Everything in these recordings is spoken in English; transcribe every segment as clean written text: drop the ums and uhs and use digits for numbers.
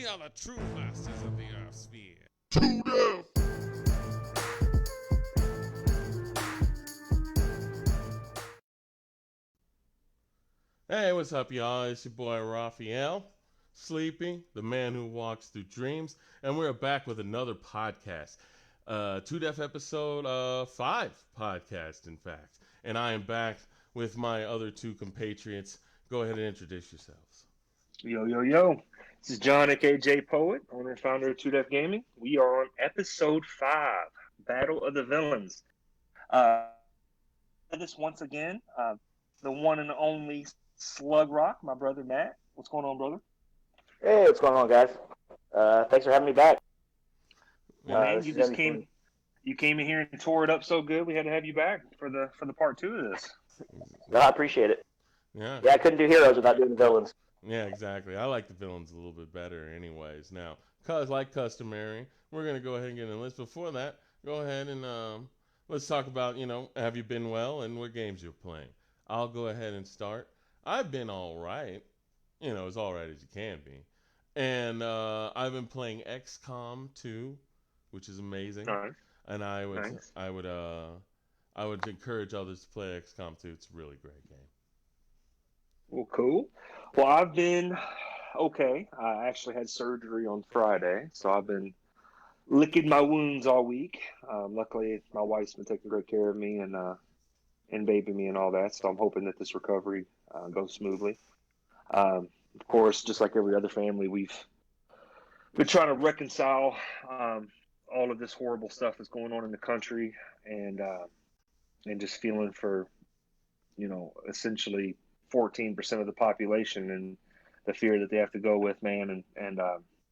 We are the true masters of the Earth sphere. To death! Hey, what's up, y'all? It's your boy Raphael, Sleepy, the man who walks through dreams, and we're back with another podcast. To Death episode 5 podcast, in fact. And I am back with my other two compatriots. Go ahead and introduce yourselves. Yo, yo, yo. This is John, aka J Poet, owner and founder of 2Def Gaming. We are on episode 5, Battle of the Villains. This once again, the one and only Slug Rock, my brother Matt. What's going on, brother? Hey, what's going on, guys? Thanks for having me back. Man, you came in here and tore it up so good. We had to have you back for the part 2 of this. No, I appreciate it. Yeah, I couldn't do heroes without doing villains. yeah, exactly. I like the villains a little bit better anyways. Now, like customary, we're going to go ahead and get in the list. Before that, go ahead and let's talk about, have you been well and what games you're playing. I'll go ahead and start. I've been all right. As all right as you can be. And I've been playing XCOM 2, which is amazing. Nice. And I would Nice. I would encourage others to play XCOM 2. It's a really great game. Well, cool. Well, I've been okay. I actually had surgery on Friday, so I've been licking my wounds all week. Luckily, my wife's been taking great care of me and babying me and all that, so I'm hoping that this recovery goes smoothly. Of course, just like every other family, we've been trying to reconcile all of this horrible stuff that's going on in the country, and just feeling for, essentially 14% of the population and the fear that they have to go with, man, and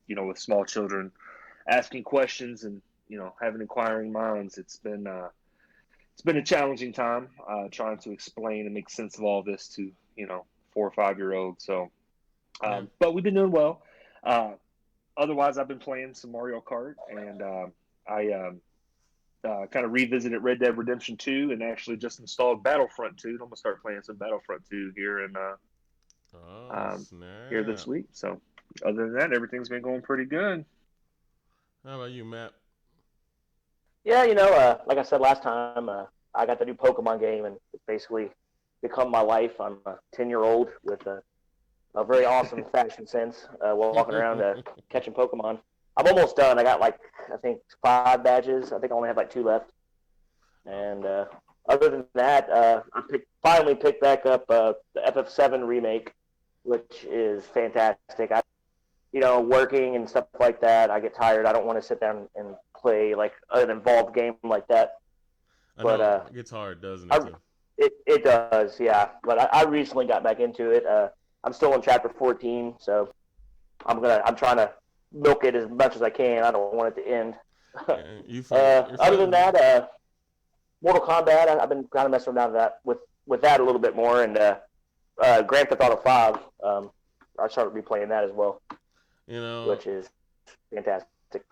with small children asking questions and having inquiring minds. It's been a challenging time trying to explain and make sense of all this to 4 or 5 year olds. So, but we've been doing well. Otherwise, I've been playing some Mario Kart, and I kind of revisited Red Dead Redemption 2 and actually just installed Battlefront 2. I'm going to start playing some Battlefront 2 here here this week. So other than that, everything's been going pretty good. How about you, Matt? Yeah, like I said last time, I got the new Pokemon game, and it's basically become my life. I'm a 10-year-old with a very awesome fashion sense while walking around catching Pokemon. I'm almost done. I got I think 5 badges. I think I only have 2 left. And other than that, I finally picked back up the FF7 remake, which is fantastic. Working and stuff like that, I get tired. I don't want to sit down and play an involved game like that. But it gets hard, doesn't it? It does, yeah. But I recently got back into it. I'm still in chapter 14, so I'm trying to milk it as much as I can. I don't want it to end. Other than that, Mortal Kombat, I've been kind of messing around with that a little bit more, and Grand Theft Auto 5, I started replaying that as well, which is fantastic.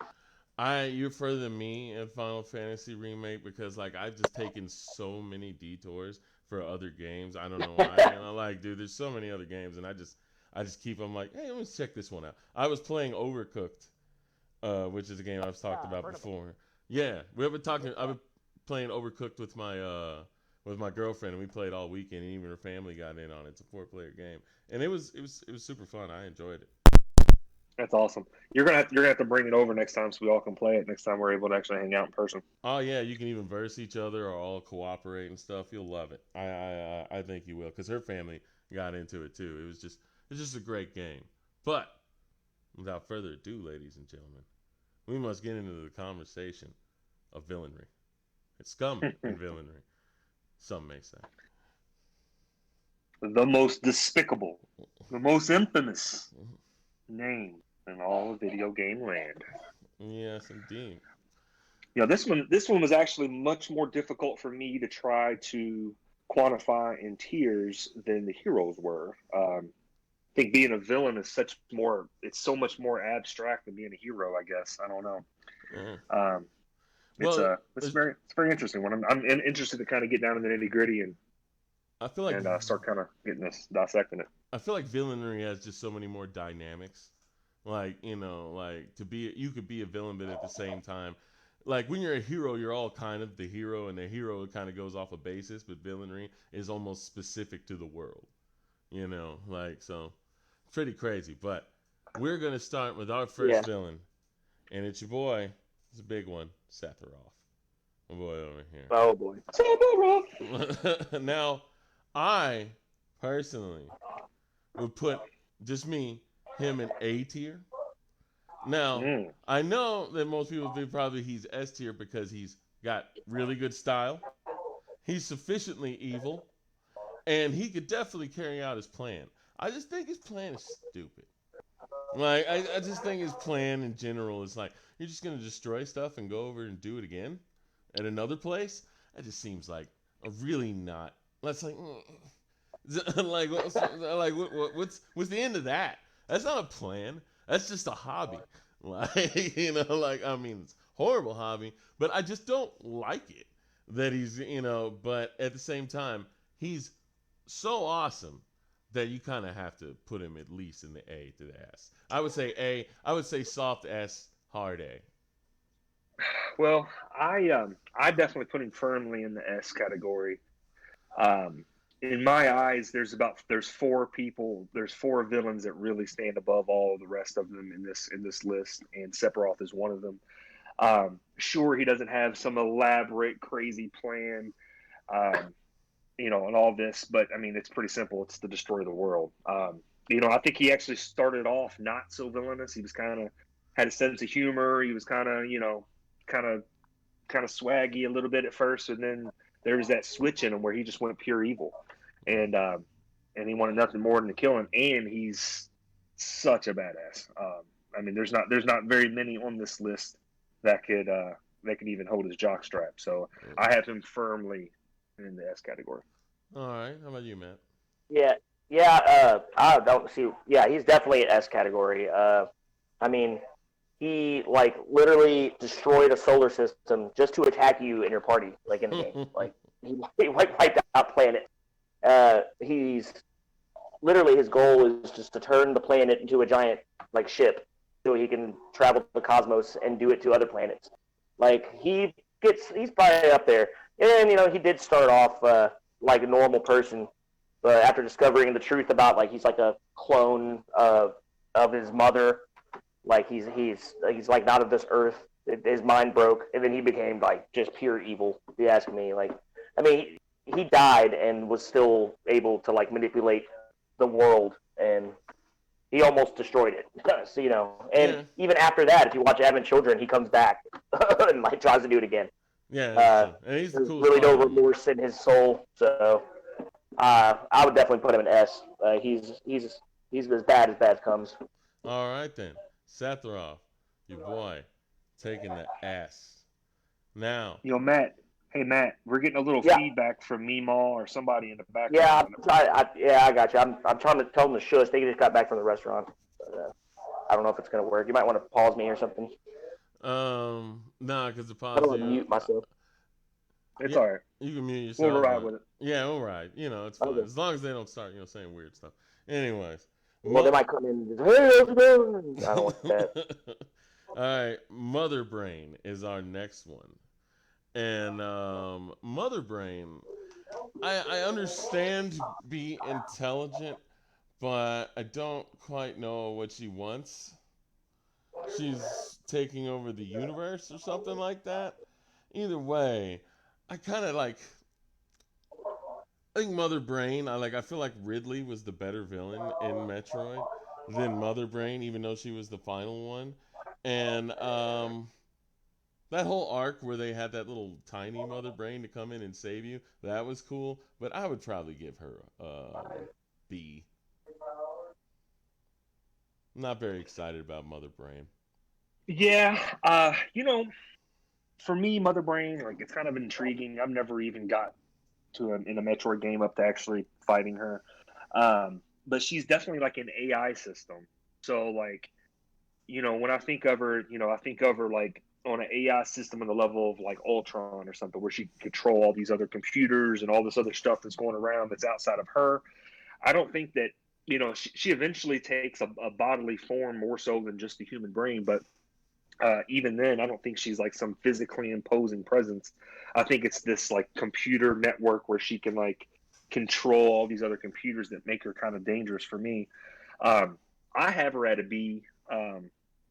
You're further than me in Final Fantasy Remake because I've just taken so many detours for other games. I don't know why. Dude, there's so many other games, and I just keep them hey, let me check this one out. I was playing Overcooked, which is a game I've talked about before. Yeah, I've been playing Overcooked with my girlfriend, and we played all weekend, and even her family got in on it. It's a 4-player game, and it was super fun. I enjoyed it. That's awesome. You're gonna have to bring it over next time so we all can play it next time we're able to actually hang out in person. Oh yeah, you can even verse each other or all cooperate and stuff. You'll love it. I think you will, because her family got into it too. It's just a great game. But without further ado, ladies and gentlemen, we must get into the conversation of villainry. It's scum and villainry, some may say. The most despicable, the most infamous name in all of video game land. Yes, indeed. This one was actually much more difficult for me to try to quantify in tiers than the heroes were. I think being a villain is it's so much more abstract than being a hero, I guess. I don't know. Yeah. It's very interesting one. I'm interested to kind of get down in the nitty gritty and I feel start kind of dissecting it. I feel like villainry has just so many more dynamics. Like, like you could be a villain, but at the same time, like when you're a hero, you're all kind of the hero, and the hero kind of goes off a basis, but villainry is almost specific to the world. Like so, pretty crazy. But we're gonna start with our Yeah. first villain, and it's your boy. It's a big one, Sephiroth. My boy over here. Oh boy. Sephiroth. Now, I personally would put just me, him in A tier. Now, Mm. I know that most people think probably he's S tier because he's got really good style. He's sufficiently evil, and he could definitely carry out his plan. I just think his plan is stupid. Like, I just think his plan in general is like, you're just going to destroy stuff and go over and do it again at another place? That just seems like a really not. That's like, like, what's the end of that? That's not a plan. That's just a hobby. Like, like, I mean, it's a horrible hobby, but I just don't like it that he's, but at the same time, he's so awesome that you kind of have to put him at least in the A to the S. I would say A. I would say soft S, hard A. Well, I definitely put him firmly in the S category. In my eyes, there's four villains that really stand above all of the rest of them in this list, and Sephiroth is one of them. Sure, he doesn't have some elaborate, crazy plan, and all this, but I mean, it's pretty simple. It's to destroy the world. I think he actually started off not so villainous. He was kind of had a sense of humor. He was kind of, kind of swaggy a little bit at first, and then there was that switch in him where he just went pure evil, and he wanted nothing more than to kill him. And he's such a badass. I mean, there's not very many on this list that could even hold his jockstrap. So I have him firmly in the S category. All right, how about you, Matt? Yeah. I don't see. Yeah, he's definitely an S category. I mean, he like literally destroyed a solar system just to attack you and your party, like in the game. Like he wiped out planet. He's literally his goal is just to turn the planet into a giant like ship, so he can travel the cosmos and do it to other planets. Like he's probably up there. And he did start off like a normal person, but after discovering the truth about like he's like a clone of his mother, like he's like not of this earth. His mind broke, and then he became like just pure evil. If you ask me, like I mean, he died and was still able to like manipulate the world, and he almost destroyed it. So and even after that, if you watch Advent Children, he comes back and like tries to do it again. Yeah, and he's the coolest. Really no remorse in his soul, so I would definitely put him in S. He's as bad comes. All right then, Sephiroth, your boy, taking the S. Now, Matt. Hey Matt, we're getting a little feedback from Meemaw or somebody in the background. Yeah, I got you. I'm trying to tell them to shush. They just got back from the restaurant. But, I don't know if it's gonna work. You might want to pause me or something. Nah, because the pause. I don't want to mute myself. It's all right. You can mute yourself. We'll ride with it. Yeah, we'll ride. It's fine. Okay. As long as they don't start, saying weird stuff. Anyways. Well, they might come in and just, hey, how's it going? I don't want that. All right. Mother Brain is our next one. And Mother Brain, I understand to be intelligent, but I don't quite know what she wants. She's taking over the universe or something like that. Either way, I kind of like. I think Mother Brain. I feel like Ridley was the better villain in Metroid than Mother Brain, even though she was the final one. And that whole arc where they had that little tiny Mother Brain to come in and save you, that was cool. But I would probably give her B. I'm not very excited about Mother Brain. Yeah, for me, Mother Brain, like it's kind of intriguing. I've never even got to in a Metroid game up to actually fighting her, but she's definitely like an AI system. So like, when I think of her, I think of her like on an AI system on the level of like Ultron or something, where she can control all these other computers and all this other stuff that's going around that's outside of her. I don't think that she eventually takes a bodily form more so than just the human brain. But even then, I don't think she's like some physically imposing presence. I think it's this like computer network where she can like control all these other computers that make her kind of dangerous for me. Um, I have her at a B,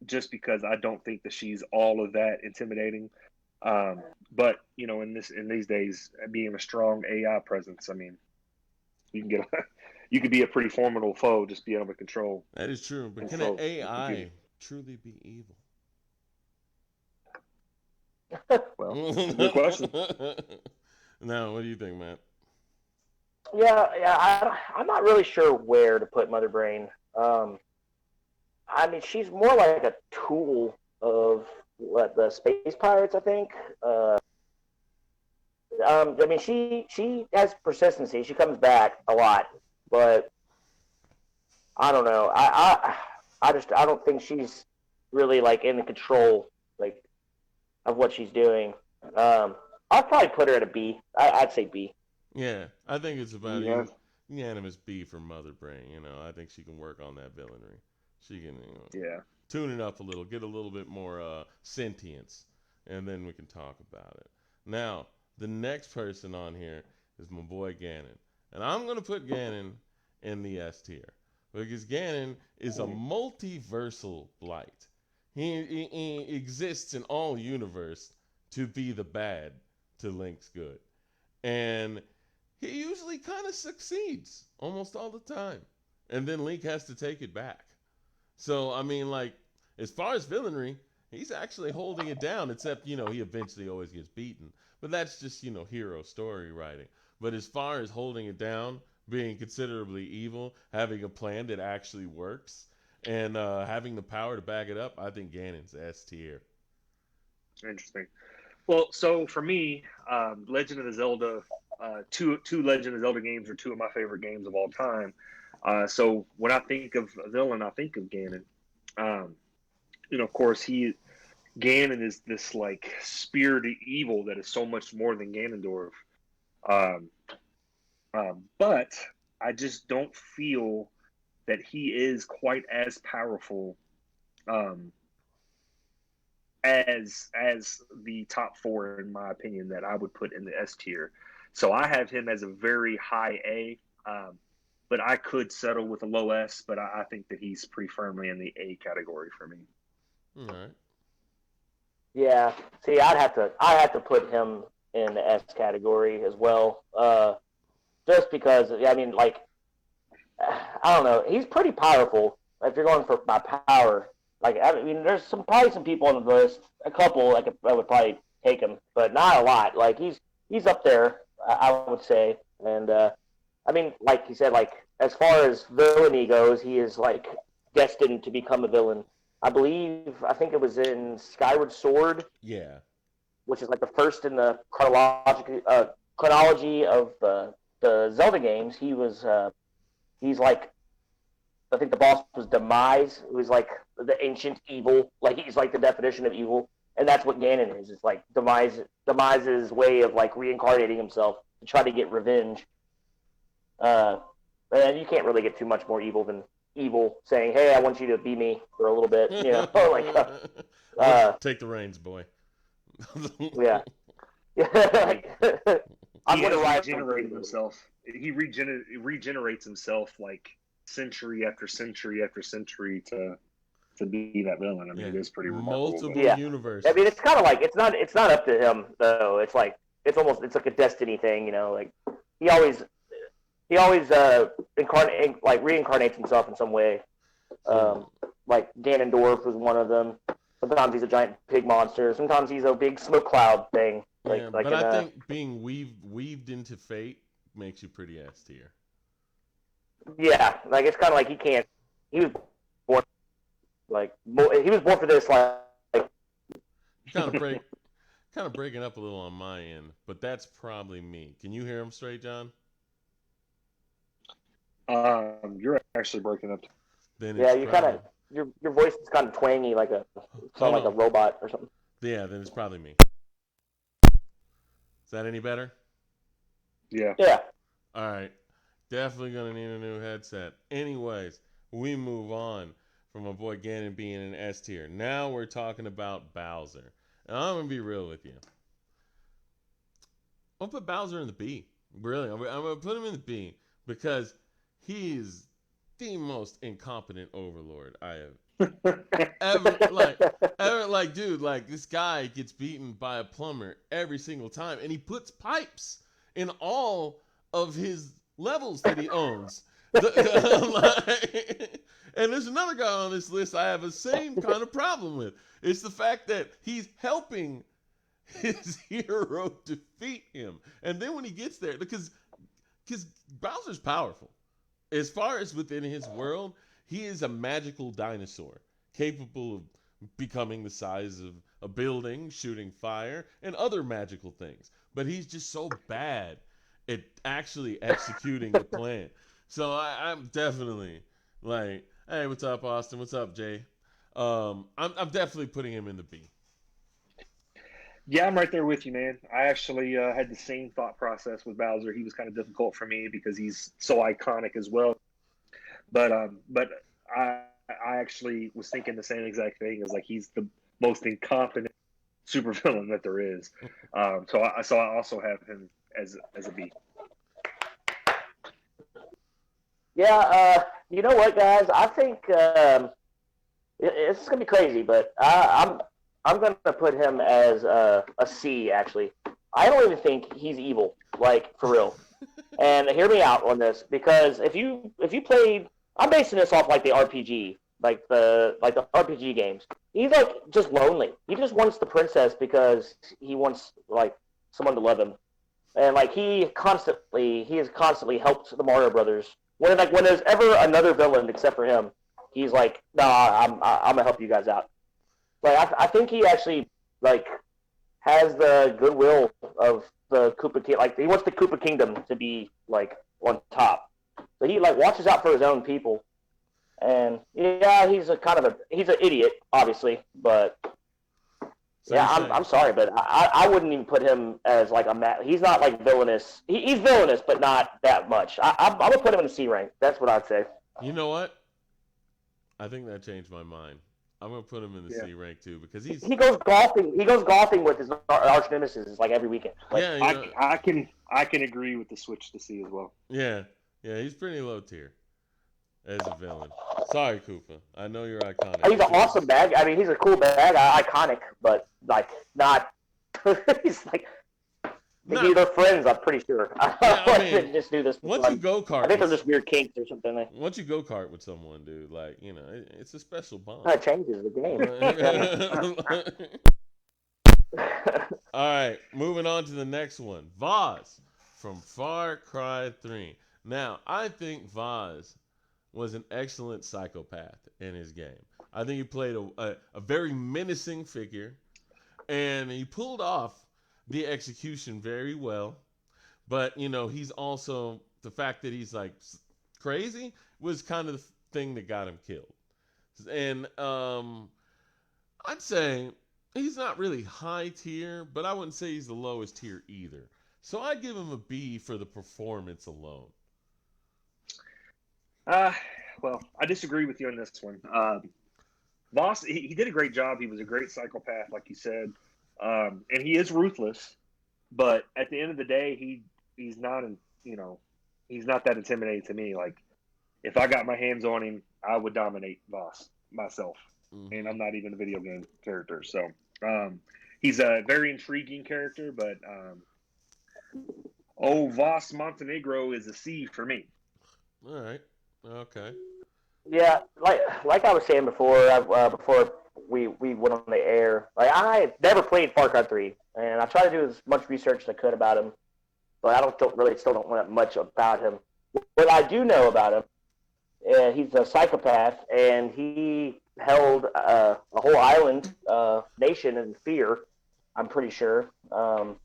just because I don't think that she's all of that intimidating. But in these days, being a strong AI presence, I mean, you can get you could be a pretty formidable foe just being able to That is true, but can an control the computer. AI truly be evil? Well, it's a good question. Now, what do you think, Matt? I'm not really sure where to put Mother Brain. I mean, she's more like a tool of what the space pirates, I think. I mean, she has persistency. She comes back a lot, but I don't know. I don't think she's really like in the control like of what she's doing. I'd probably put her at a B. I'd say B. Yeah, I think it's about Yeah. unanimous B for Mother Brain. I think she can work on that villainry. She can, Yeah. tune it up a little, get a little bit more sentience, and then we can talk about it. Now, the next person on here is my boy Ganon, and I'm gonna put Ganon in the S tier because Ganon is a multiversal blight. He exists in all universe to be the bad to Link's good, and he usually kind of succeeds almost all the time, and then Link has to take it back. So I mean, like, as far as villainry, he's actually holding it down. Except he eventually always gets beaten. But that's just hero story writing. But as far as holding it down, being considerably evil, having a plan that actually works, and having the power to back it up, I think Ganon's S tier. Interesting. Well, so for me, Legend of the Zelda, two Legend of Zelda games are two of my favorite games of all time. So when I think of a villain, I think of Ganon. Um, of course, Ganon is this like spirited evil that is so much more than Ganondorf. Um, but I just don't feel that he is quite as powerful, um, as the top four, in my opinion, that I would put in the S tier. So I have him as a very high A. But I could settle with a low S, but I think that he's pretty firmly in the A category for me. All right. Yeah. See, I'd have to put him in the S category as well. Just because, I mean, like, I don't know, he's pretty powerful. If you're going for my power, like, I mean, there's probably some people on the list, a couple, like, I would probably take him, but not a lot. Like, he's up there, I would say, and I mean, like you said, like, as far as villainy goes, he is like destined to become a villain. I think it was in Skyward Sword, Yeah. which is like the first in the chronology of the Zelda games. He's like, I think the boss was Demise. It was like the ancient evil. Like, he's like the definition of evil, and that's what Ganon is. It's like Demise's way of like reincarnating himself to try to get revenge. And you can't really get too much more evil than evil saying, "Hey, I want you to be me for a little bit," Take the reins, boy. Yeah. I'm He going to has ride regenerated himself. He regenerates himself like century after century after century to be that villain. I mean, it is pretty remarkable. Multiple universes. I mean, it's kind of like it's not up to him though. It's like it's like a destiny thing, like he always reincarnates himself in some way. Like Ganondorf was one of them. Sometimes he's a giant pig monster. Sometimes he's a big smoke cloud thing. But I think being weaved into fate makes you pretty S tier. Yeah, like it's kind of like he can't. He was born he was born for this. Like kind of breaking up a little on my end, but that's probably me. Can you hear him straight, John? You're actually breaking up. Then you kind of your voice is kind of twangy, like a robot or something. Yeah, then it's probably me. Is that any better? Yeah. Yeah. All right. Definitely gonna need a new headset. Anyways, we move on from my boy Ganon being an S tier. Now we're talking about Bowser. And I'm gonna be real with you. I'll put Bowser in the B. Really, I'm gonna put him in the B because he's the most incompetent overlord I have ever, dude, like this guy gets beaten by a plumber every single time, and he puts pipes in all of his levels that he owns. And there's another guy on this list I have the same kind of problem with. It's the fact that he's helping his hero defeat him, and then when he gets there, because Bowser's powerful. As far as within his world, he is a magical dinosaur capable of becoming the size of a building, shooting fire, and other magical things. But he's just so bad at actually executing the plan. So I'm definitely like, hey, what's up, Austin? What's up, Jay? I'm definitely putting him in the B. Yeah, I'm right there with you, man. I actually had the same thought process with Bowser. He was kind of difficult for me because he's so iconic as well. But I actually was thinking the same exact thing. As like he's the most incompetent supervillain that there is. So I also have him as a B. Yeah, you know what, guys? I think it's gonna be crazy, but I'm gonna put him as a C. Actually, I don't even think he's evil, like for real. And hear me out on this, because if you played, I'm basing this off like the RPG, like the RPG games. He's like just lonely. He just wants the princess because he wants like someone to love him, and like he has constantly helped the Mario Brothers. When there's ever another villain except for him, he's like, nah, I'm gonna help you guys out. Like I think he actually like has the goodwill of the Koopa King. Like he wants the Koopa Kingdom to be like on top. So he like watches out for his own people. And yeah, he's he's an idiot, obviously, but So yeah, you're saying- I'm sorry, but I wouldn't even put him as like he's not like villainous. He's villainous, but not that much. I'm gonna put him in the C rank. That's what I'd say. You know what? I think that changed my mind. I'm gonna put him in the C rank too because He goes golfing. He goes golfing with his arch nemesis like every weekend. Like, yeah, you know, I can agree with the switch to C as well. yeah, he's pretty low tier as a villain. Sorry, Koopa. I know you're iconic. he's an awesome bad guy. I mean, he's a cool bad guy, iconic, but like not. He's like they're friends. I'm pretty sure. I mean, just do this. Once you go kart, I think they're just weird kinks or something. Once you go kart with someone, dude, like it's a special bond. That changes the game. All right, moving on to the next one, Vaz from Far Cry 3. Now, I think Vaz was an excellent psychopath in his game. I think he played a very menacing figure, and he pulled off the execution very well. But, he's also, the fact that he's like crazy was kind of the thing that got him killed. And I'd say he's not really high tier, but I wouldn't say he's the lowest tier either. So I'd give him a B for the performance alone. Well, I disagree with you on this one. Voss, he did a great job. He was a great psychopath, like you said, and he is ruthless. But at the end of the day, he's not that intimidating to me. Like if I got my hands on him, I would dominate Voss myself, and I'm not even a video game character. So he's a very intriguing character, but Voss Montenegro is a C for me. All right. Okay. Yeah, like I was saying before, before we went on the air, like I never played Far Cry 3, and I tried to do as much research as I could about him, but I still don't know much about him. What I do know about him, he's a psychopath, and he held a whole island nation in fear. I'm pretty sure. So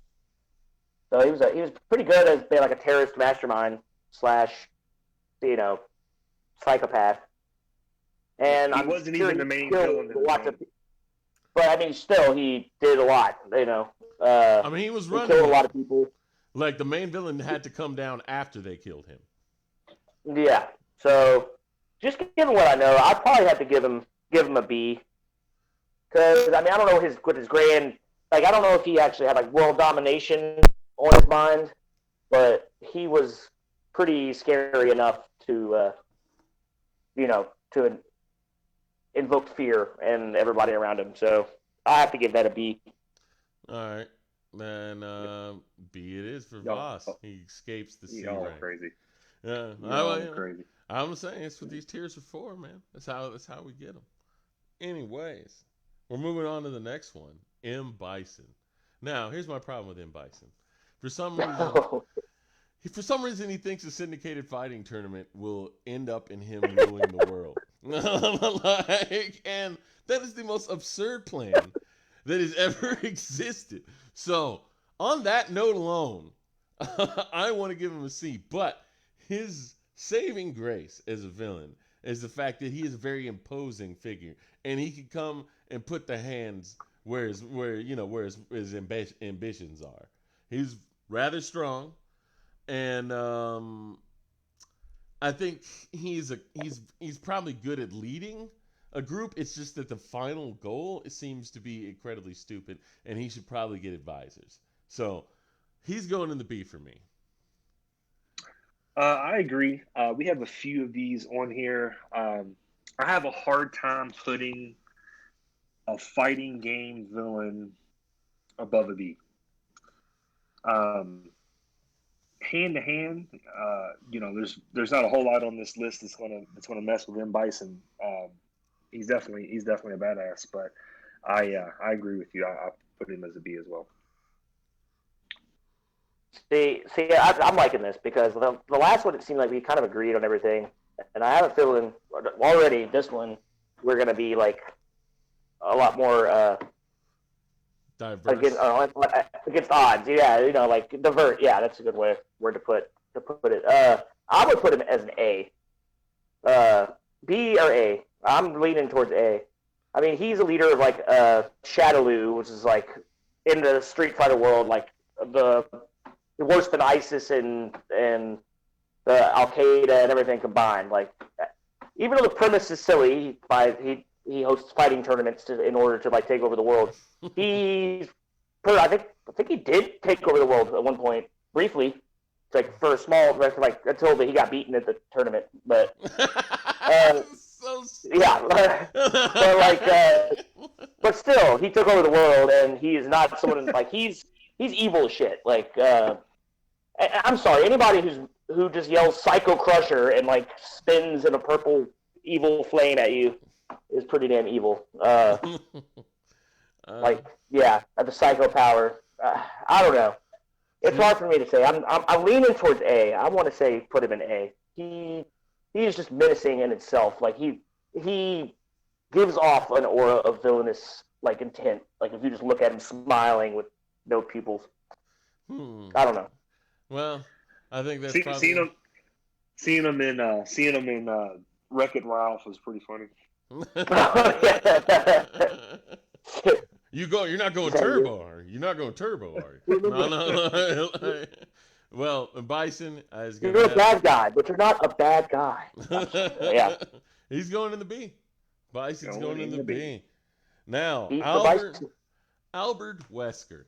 he was pretty good as being like a terrorist mastermind / psychopath. And he wasn't even the main villain. But I mean, still, he did a lot. I mean, he was running. He killed a lot of people. Like the main villain had to come down after they killed him. Yeah. So just given what I know, I'd probably have to give him a B. Because I mean, I don't know what his grand, like, I don't know if he actually had like world domination on his mind, but he was pretty scary enough to to invoke fear in everybody around him. So I have to give that a B. All right. Then B it is for Y'all, Voss. He escapes the C y'all are rank. crazy. Yeah, Y'all are crazy. I'm saying it's what these tiers are for, man. That's how we get them. Anyways, we're moving on to the next one. M Bison. Now, here's my problem with M Bison. For some reason, he thinks a syndicated fighting tournament will end up in him ruling the world. And that is the most absurd plan that has ever existed. So, on that note alone, I want to give him a C. But his saving grace as a villain is the fact that he is a very imposing figure, and he can come and put the hands where his ambitions are. He's rather strong, and I think he's probably good at leading a group. It's just that the final goal seems to be incredibly stupid, and he should probably get advisors. So he's going in the B for me. I agree. We have a few of these on here. I have a hard time putting a fighting game villain above a B. Hand to hand, there's not a whole lot on this list that's gonna mess with M Bison. He's definitely a badass, but I agree with you. I put him as a B as well. I'm liking this because the last one it seemed like we kind of agreed on everything, and I have a feeling already this one we're gonna be like a lot more Diverse. Against odds. Yeah, like divert. Yeah, that's a good word to put it. I would put him as an A. B or A. I'm leaning towards A. I mean, he's a leader of like Shadaloo, which is like in the Street Fighter world, like the worse than ISIS and the Al Qaeda and everything combined. Like, even though the premise is silly, he hosts fighting tournaments in order to like take over the world. I think he did take over the world at one point briefly, like for a small, like until he got beaten at the tournament. But so yeah, but like, but still, he took over the world, and he is not someone like he's evil as shit. Like, I'm sorry, anybody who just yells "Psycho Crusher" and like spins in a purple evil flame at you is pretty damn evil. Like, yeah, the psycho power. I don't know. It's hard for me to say. I'm leaning towards A. I want to say put him in A. He is just menacing in itself. Like he gives off an aura of villainous like intent. Like if you just look at him smiling with no pupils. I don't know. Well, I think that's probably seeing him in Wreck-It Ralph was pretty funny. You're not going turbo, are you? You're not going turbo, are you? No. Well, Bison is going. You're a bad guy, but you're not a bad guy. Yeah. He's going in the B. Bison's going in the B. Now, Albert Wesker.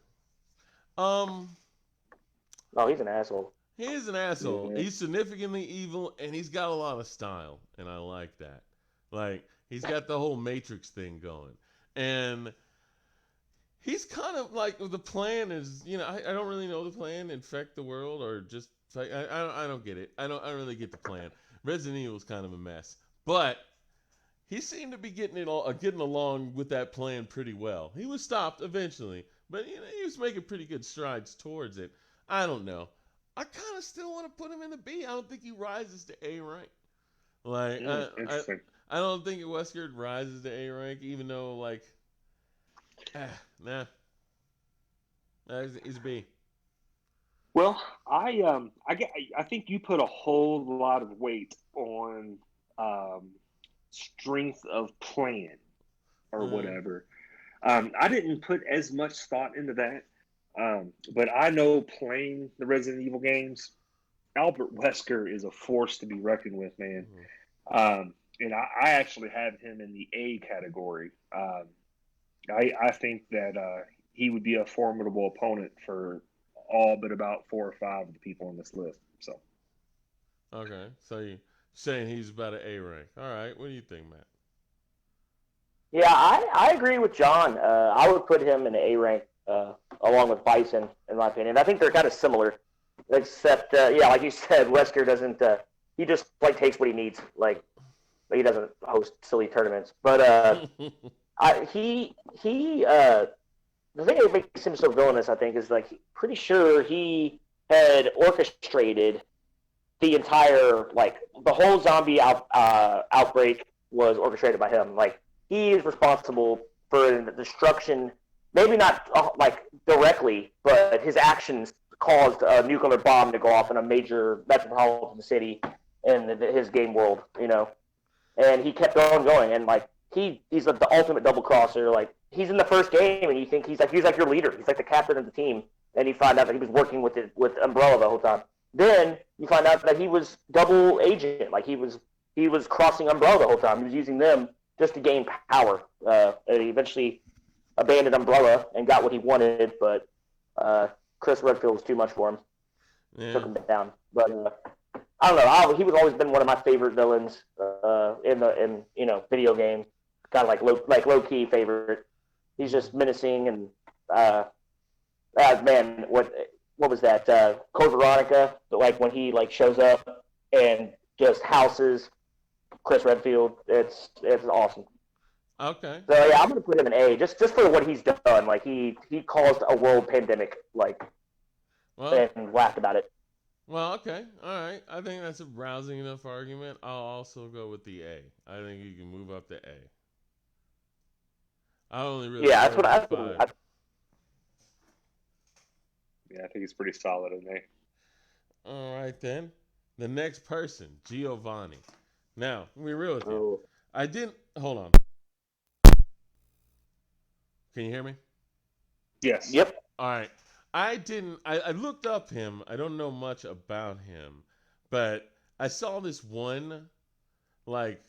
Oh, he's an asshole. He is an asshole. Yeah. He's significantly evil, and he's got a lot of style, and I like that. Like, he's got the whole Matrix thing going. And he's kind of like, the plan is, I don't really know the plan, infect the world, or just, I don't get it. I don't really get the plan. Resident Evil is kind of a mess. But he seemed to be getting along with that plan pretty well. He was stopped eventually, but he was making pretty good strides towards it. I don't know. I kind of still want to put him in the B. I don't think he rises to A rank. Like, Interesting. I don't think Wesker rises to A rank, even though, like, nah. He's B. Well, I think you put a whole lot of weight on strength of plan or whatever. I didn't put as much thought into that, but I know playing the Resident Evil games, Albert Wesker is a force to be reckoned with, man. And I actually have him in the A category. I think that he would be a formidable opponent for all but about 4 or 5 of the people on this list. So, Okay, so you saying he's about an A rank. All right, what do you think, Matt? Yeah, I agree with John. I would put him in the A rank along with Bison, in my opinion. I think they're kind of similar, except yeah, like you said, Wesker doesn't. He just like takes what he needs. Like he doesn't host silly tournaments, but he the thing that makes him so villainous, I think, is like pretty sure he had orchestrated the entire like the whole outbreak was orchestrated by him. Like he is responsible for the destruction. Maybe not like directly, but his actions caused a nuclear bomb to go off in a major metropolitan city in his game world. You know, and he kept on going, and like he's like the ultimate double crosser. Like he's in the first game, and you think he's like your leader. He's like the captain of the team, and you find out that he was working with Umbrella the whole time. Then you find out that he was double agent. Like he was crossing Umbrella the whole time. He was using them just to gain power. And he eventually abandoned Umbrella and got what he wanted, but Chris Redfield was too much for him. Yeah. Took him down. But I don't know. He was always been one of my favorite villains in video games. Kind of like low key favorite. He's just menacing and man, what was that? Code Veronica, like when he like shows up and just houses Chris Redfield. It's awesome. Okay. So yeah, I'm gonna put him in A just for what he's done. Like he caused a world pandemic, like, and laughed about it. Well, okay, all right. I think that's a rousing enough argument. I'll also go with the A. I think you can move up to A. I only really that's what I yeah, I think it's pretty solid in there. All right then. The next person, Giovanni. Now, let me be real with you. Oh. I didn't hold on. Can you hear me? Yes. Yep. All right. I looked up him. I don't know much about him, but I saw this one like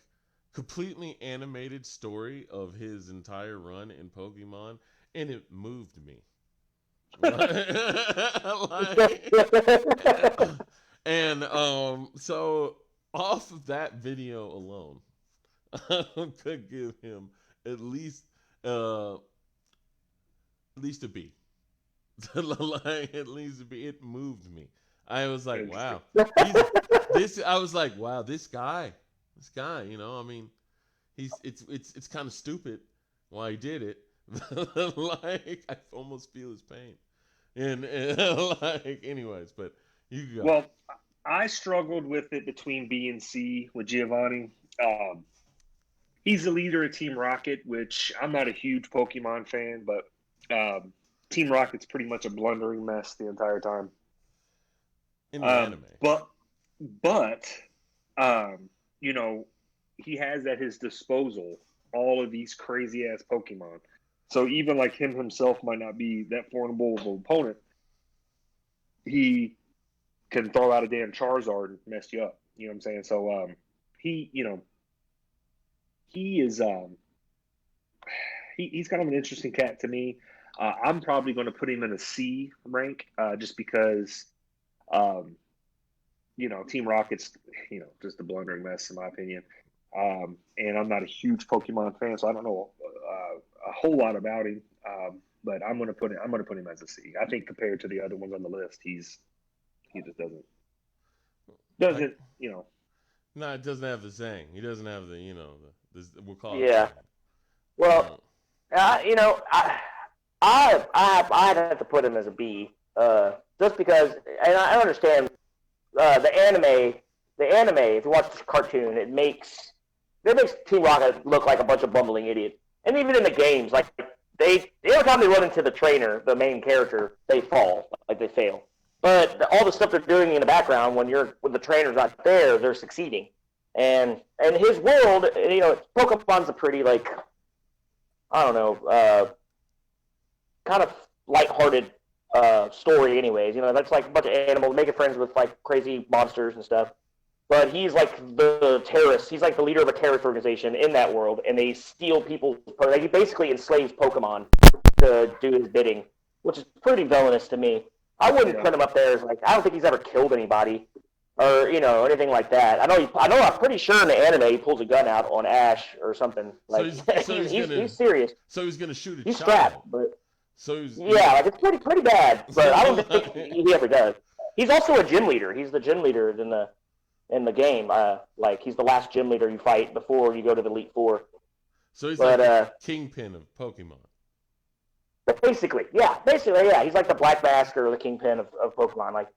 completely animated story of his entire run in Pokemon, and it moved me. And so off of that video alone, I could give him at least a B. Like at least a B. It moved me. I was like, wow. I was like, wow, this guy, you know, I mean, it's kind of stupid why he did it. Like I almost feel his pain. And like anyways, but you go. Well, I struggled with it between B and C with Giovanni. He's the leader of Team Rocket, which I'm not a huge Pokemon fan, but Team Rocket's pretty much a blundering mess the entire time. In the anime. But you know, he has at his disposal all of these crazy ass Pokemon. So even like him himself might not be that formidable of an opponent, he can throw out a damn Charizard and mess you up. You know what I'm saying? So he is he's kind of an interesting cat to me. I'm probably going to put him in a C rank just because Team Rocket's just a blundering mess in my opinion. And I'm not a huge Pokemon fan, so I don't know a whole lot about him. But I'm gonna put him as a C. I think compared to the other ones on the list, he just doesn't No, it doesn't have the zang. He doesn't have the we'll call it. Yeah. Well, I'd have to put him as a B, just because, and I understand the anime. If you watch the cartoon, it makes Team Rocket look like a bunch of bumbling idiots. And even in the games, like every time they run into the trainer, the main character, they fall, like they fail. But all the stuff they're doing in the background when the trainer's not there, they're succeeding. And his world, Pokemon's a pretty like, I don't know, kind of lighthearted story, anyways. You know, that's like a bunch of animals making friends with like crazy monsters and stuff. But he's like the terrorist. He's like the leader of a terrorist organization in that world, and they steal people's. Like he basically enslaves Pokemon to do his bidding, which is pretty villainous to me. I wouldn't put him up there as like I don't think he's ever killed anybody, or anything like that. I'm pretty sure in the anime he pulls a gun out on Ash or something. Like he's serious. So he's gonna shoot a He's child. strapped, but like it's pretty bad. But I don't think he ever does. He's also a gym leader. He's the gym leader in the game. Like he's the last gym leader you fight before you go to the Elite Four. So he's like the kingpin of Pokemon. Basically, yeah. He's like the Black Mask or the Kingpin of Pokemon. Like,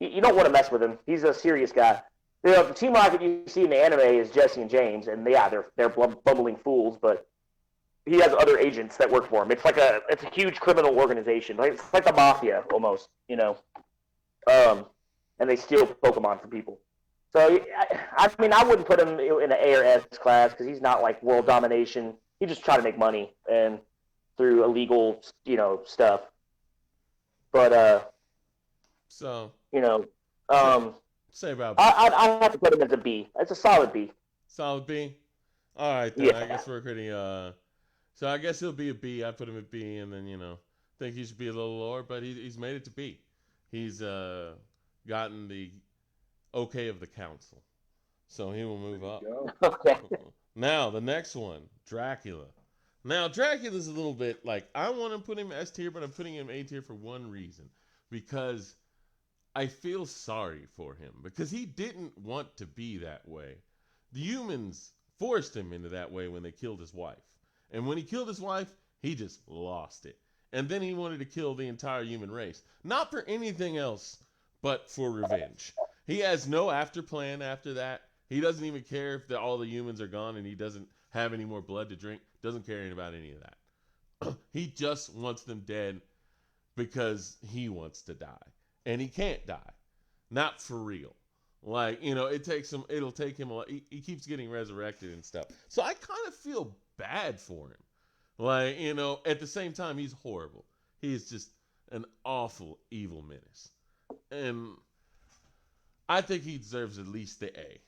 you don't want to mess with him. He's a serious guy. The Team Rocket you see in the anime is Jesse and James, and they're bumbling fools, but he has other agents that work for him. It's a huge criminal organization. It's like the mafia almost, and they steal Pokemon from people. So I wouldn't put him in an A or S class because he's not like world domination. He just try to make money and through illegal, stuff. But say about I have to put him as a B. It's a solid B. Solid B. All right, then. Yeah. I guess we're pretty. So I guess he'll be a B. I put him at B, and then think he should be a little lower, but he's made it to B. He's gotten the okay of the council, so he will move up. Okay. Now the next one, Dracula. Now, Dracula's a little bit like, I want to put him S tier, but I'm putting him A tier for one reason. Because I feel sorry for him. Because he didn't want to be that way. The humans forced him into that way when they killed his wife. And when he killed his wife, he just lost it. And then he wanted to kill the entire human race. Not for anything else, but for revenge. He has no after plan after that. He doesn't even care if all the humans are gone and he doesn't have any more blood to drink. Doesn't care about any of that. He just wants them dead because he wants to die. And he can't die. Not for real. Like, it'll take him a lot. He keeps getting resurrected and stuff. So I kind of feel bad for him. Like, at the same time, he's horrible. He is just an awful, evil menace. And I think he deserves at least the A.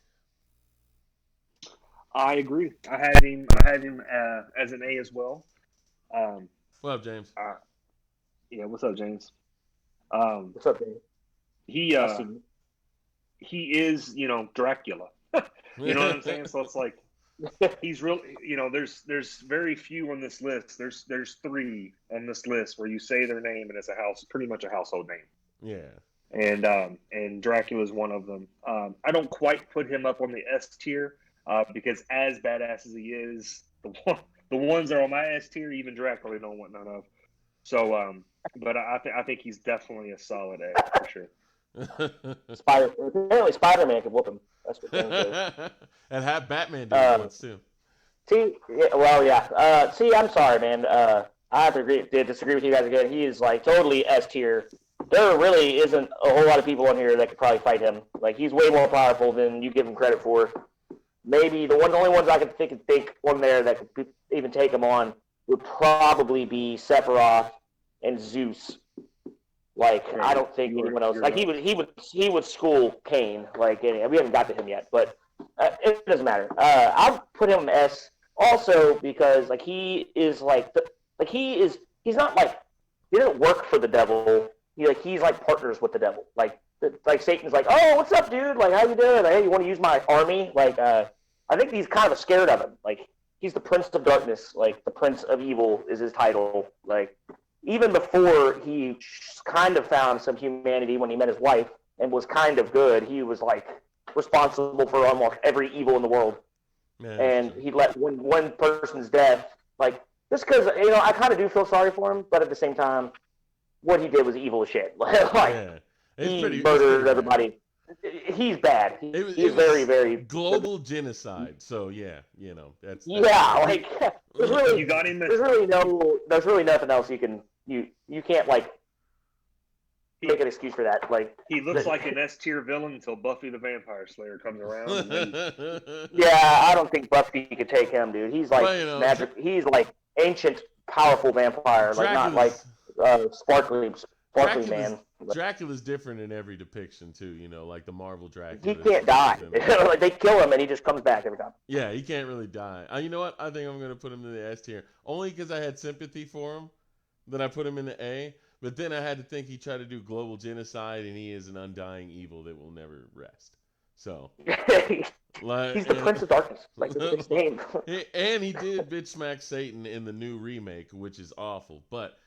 I agree. I had him as an A as well. What up, James? Yeah, what's up, James? What's up, James? He is, Dracula. You know what I'm saying? So it's like he's real. There's very few on this list. There's 3 on this list where you say their name and it's pretty much a household name. Yeah. And Dracula is one of them. I don't quite put him up on the S tier. Because as badass as he is, the ones that are on my S tier, even Dracula don't want none of. So, but I think he's definitely a solid A for sure. Apparently Spider-Man could whoop him. That's what they and have Batman do it once too. I'm sorry, man. I have to disagree with you guys again. He is like totally S tier. There really isn't a whole lot of people on here that could probably fight him. Like he's way more powerful than you give him credit for. Maybe the only ones I could think on there that could even take him on would probably be Sephiroth and Zeus. Like I don't think anyone else. Like he would school Cain. Like we haven't got to him yet, but it doesn't matter. I'll put him S also because like he is he's not like he doesn't work for the devil. He's like partners with the devil. Like Satan's like, oh, what's up, dude? Like, how you doing? Like, hey, you want to use my army? Like, I think he's kind of scared of him. Like, he's the Prince of Darkness. Like, the Prince of Evil is his title. Like, even before he kind of found some humanity when he met his wife and was kind of good, he was, like, responsible for almost every evil in the world. Man, and he let one person's death, like, just because, I kind of do feel sorry for him, but at the same time, what he did was evil as shit. He murdered everybody. He's bad. He's very, very global genocide. So that's like there's really you got him. There's really nothing else you can't like make an excuse for that. Like he looks like an S tier villain until Buffy the Vampire Slayer comes around. Yeah, I don't think Buffy could take him, dude. He's like magic. He's like ancient, powerful vampire. Like not like sparkly. Sparkly man. Dracula's different in every depiction too. You know, like the Marvel He Dracula. can't die. Like they kill him and he just comes back every time. Yeah, he can't really die. You know what? I think I'm gonna put him in the S tier only because I had sympathy for him. Then I put him in the A. But then I had to think he tried to do global genocide, and he is an undying evil that will never rest. So, like, he's the Prince of Darkness, like his name. And he did bitch smack Satan in the new remake, which is awful. But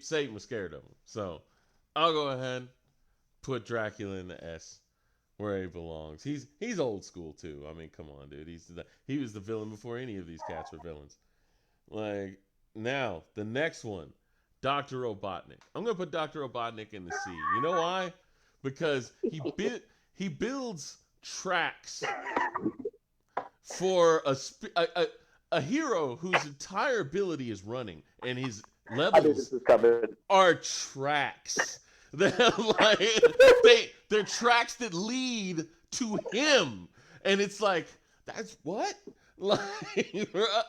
Satan was scared of him. So, I'll go ahead put Dracula in the S, where he belongs. He's old school too. I mean, come on, dude. He was the villain before any of these cats were villains. Like, now the next one. Dr. Robotnik. I'm going to put Dr. Robotnik in the C. You know why? Because he builds tracks for a hero whose entire ability is running, and his levels are tracks. They're tracks that lead to him. And it's like, that's what? Like,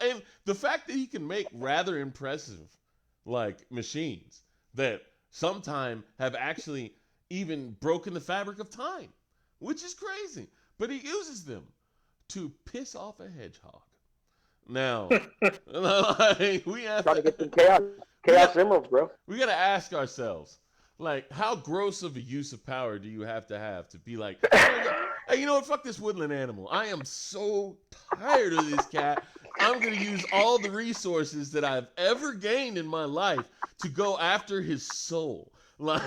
and the fact that he can make rather impressive like machines that sometime have actually even broken the fabric of time, which is crazy. But he uses them to piss off a hedgehog. Now, like, we have to get some chaos emeralds, bro. We got to ask ourselves, like, how gross of a use of power do you have to be like, hey, you know what? Fuck this woodland animal. I am so tired of this cat. I'm going to use all the resources that I've ever gained in my life to go after his soul. Oh,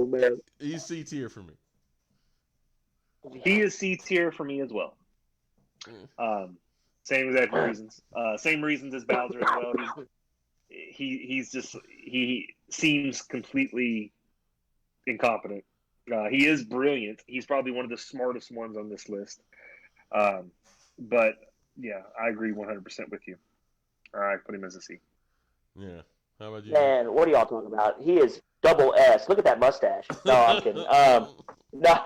man. He's C tier for me. He is C tier for me as well. Same exact reasons. Same reasons as Bowser as well. He seems completely incompetent. He is brilliant. He's probably one of the smartest ones on this list. But yeah, I agree 100% with you. All right, put him as a C. Yeah. How about you? Man, what are y'all talking about? He is double S. Look at that mustache. No, I'm kidding. No,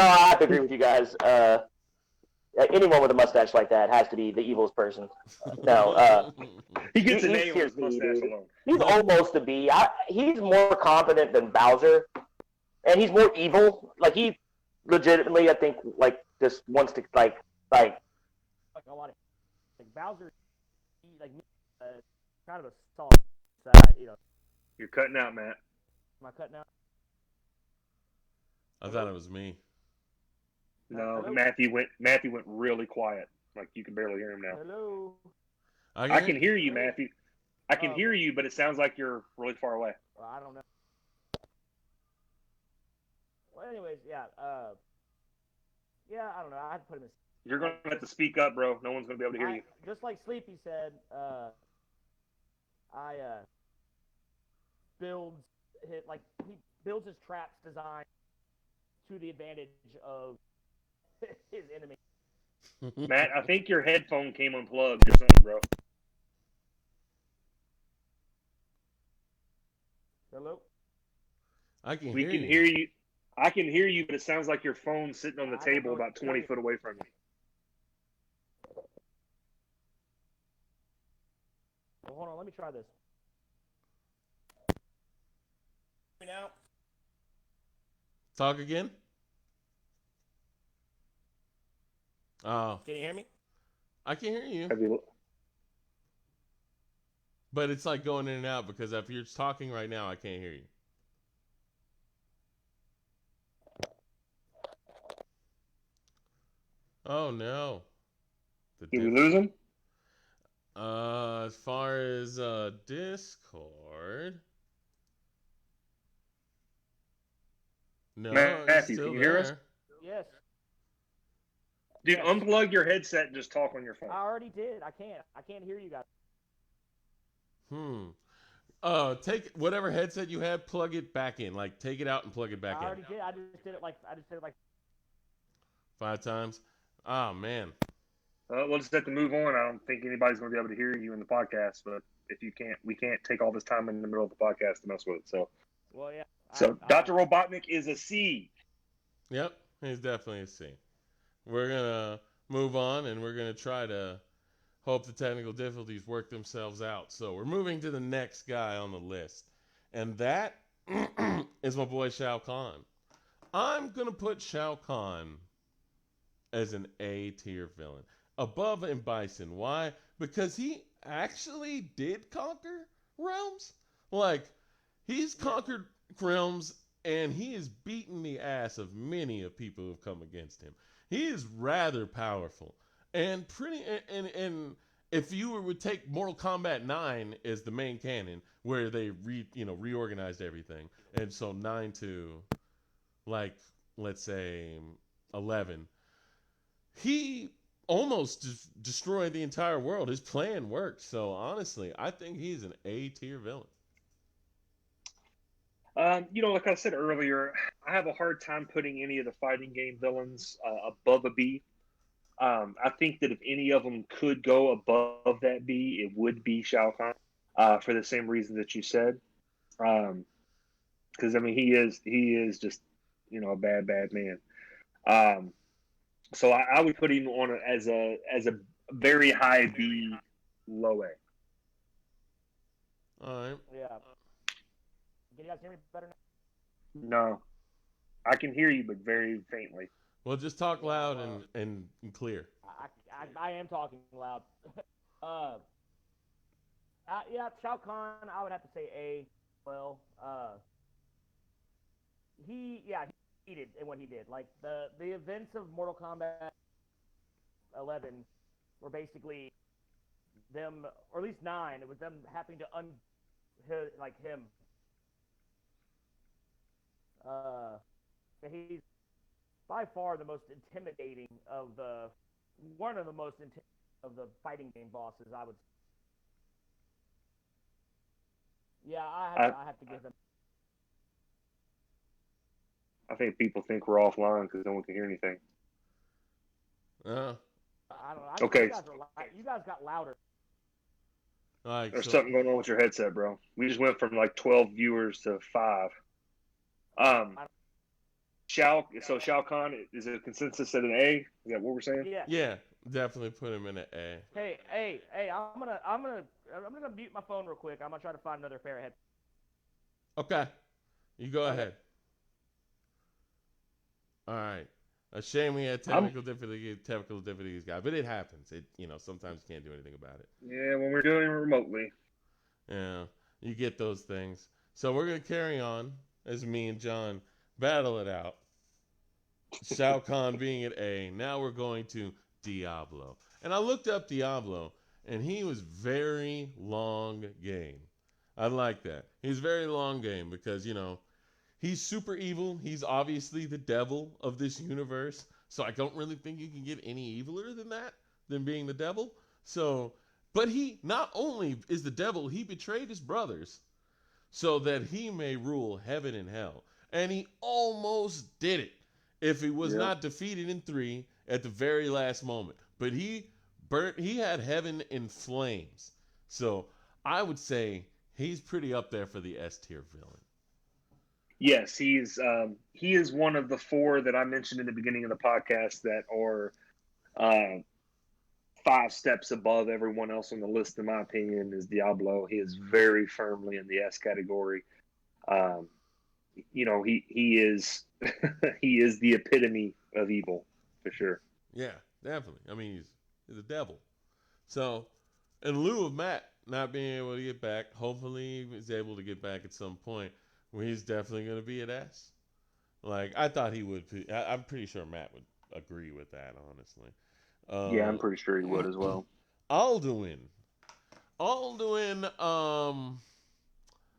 I have to agree with you guys. Anyone with a mustache like that has to be the evilest person. He gets an A on his mustache alone. He's almost a B. He's more competent than Bowser, and he's more evil. Like, he legitimately, I think, like, just wants to like a lot of like Bowser, kind of a soft side, you know. You're cutting out, Matt. Am I cutting out? I thought it was me. No, Matthew went really quiet. Like, you can barely hear him now. Hello. I can hear you, Matthew. I can hear you, but it sounds like you're really far away. Well, I don't know. Well, anyways, yeah. I don't know. I had to put him in. You're going to have to speak up, bro. No one's going to be able to hear you. Just like Sleepy said, he builds his traps designed to the advantage of his enemy. Matt, I think your headphone came unplugged or something, bro. Hello? We can hear you. I can hear you, but it sounds like your phone's sitting on the table about 20 foot away from you. Well, hold on. Let me try this. Now. Talk again? Oh. Can you hear me? I can hear you. But it's like going in and out because if you're talking right now, I can't hear you. Oh, no. Did we lose him? As far as Discord. No, Matthew, can you hear us? Yes. Dude, unplug your headset and just talk on your phone. I already did. I can't hear you guys. Take whatever headset you have, plug it back in. Like, take it out and plug it back in. I already did. I just did it like 5 times. Oh, man. We'll just have to move on. I don't think anybody's going to be able to hear you in the podcast, but if you can't, we can't take all this time in the middle of the podcast to mess with it. So, well, yeah. So, Dr. Robotnik is a C. Yep, he's definitely a C. We're going to move on, and we're going to try to Hope the technical difficulties work themselves out. So we're moving to the next guy on the list, and that is my boy Shao Kahn. I'm gonna put Shao Kahn as an A tier villain, above M. Bison. Why? Because he actually did conquer realms. Like, he's conquered realms, and he has beaten the ass of many of people who have come against him. He is rather powerful, and pretty. And if you would take Mortal Kombat 9 as the main canon, where they reorganized everything, and so 9 to, like, let's say 11, he almost destroyed the entire world. His plan worked. So honestly, I think he's an A tier villain. Like I said earlier, I have a hard time putting any of the fighting game villains above a B. I think that if any of them could go above that B, it would be Shao Kahn, for the same reason that you said. Because I mean, he is just a bad man. So I would put him on as a very high B, low A. All right. Yeah. Can you guys hear me better now? No, I can hear you, but very faintly. Well, just talk loud and clear. I am talking loud. Yeah, Shao Kahn, I would have to say A. Well, he did in what he did. Like the events of Mortal Kombat 11 were basically them, or at least 9. It was them having to him. He's by far the most intimidating of the fighting game bosses. I would. Yeah, I have to give him. I think people think we're offline because no one can hear anything. Uh, I don't know. Okay. You guys got louder. There's something going on with your headset, bro. We just went from like 12 viewers to 5. Shao Kahn is a consensus at an A. Is that what we're saying? Yeah, definitely put him in an A. Hey! I'm gonna mute my phone real quick. I'm gonna try to find another pair of headphones. Okay, you go ahead. All right. A shame we had technical difficulties, guy, but it happens. It sometimes you can't do anything about it. Yeah, when we're doing it remotely. Yeah, you get those things. So we're gonna carry on as me and John battle it out. Shao Kahn being at A. Now we're going to Diablo. And I looked up Diablo, and he was very long game. I like that. He's very long game because, he's super evil. He's obviously the devil of this universe. So I don't really think you can get any eviler than being the devil. So, but he not only is the devil, he betrayed his brothers so that he may rule heaven and hell. And he almost did it if he was not defeated in 3 at the very last moment. But he had heaven in flames. So I would say he's pretty up there for the S tier villain. Yes, he is one of the 4 that I mentioned in the beginning of the podcast that are 5 steps above everyone else on the list, in my opinion, is Diablo. He is very firmly in the S category. He is he is the epitome of evil for sure. Yeah, definitely. I mean, he's a devil. So, in lieu of Matt not being able to get back, hopefully he's able to get back at some point where he's definitely going to be at S. Like, I thought he would. I'm pretty sure Matt would agree with that, honestly. Yeah, I'm pretty sure he would as well. Alduin.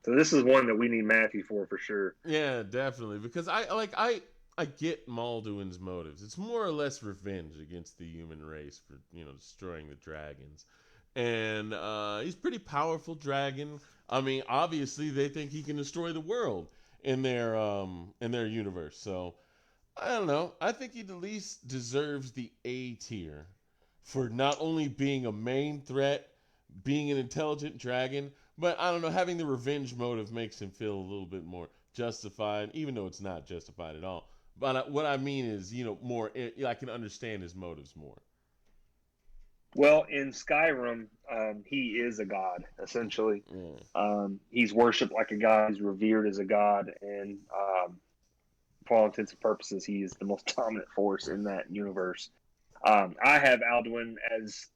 So this is one that we need Matthew for sure. Yeah, definitely, because I get Alduin's motives. It's more or less revenge against the human race for destroying the dragons, and he's a pretty powerful dragon. I mean, obviously they think he can destroy the world in their universe. So I don't know. I think he at least deserves the A tier for not only being a main threat, being an intelligent dragon, but I don't know, having the revenge motive makes him feel a little bit more justified, even though it's not justified at all. But what I mean is, more, I can understand his motives more. Well, in Skyrim, he is a god essentially. Yeah. He's worshipped like a god. He's revered as a god, and for all intents and purposes, he is the most dominant force in that universe. I have Alduin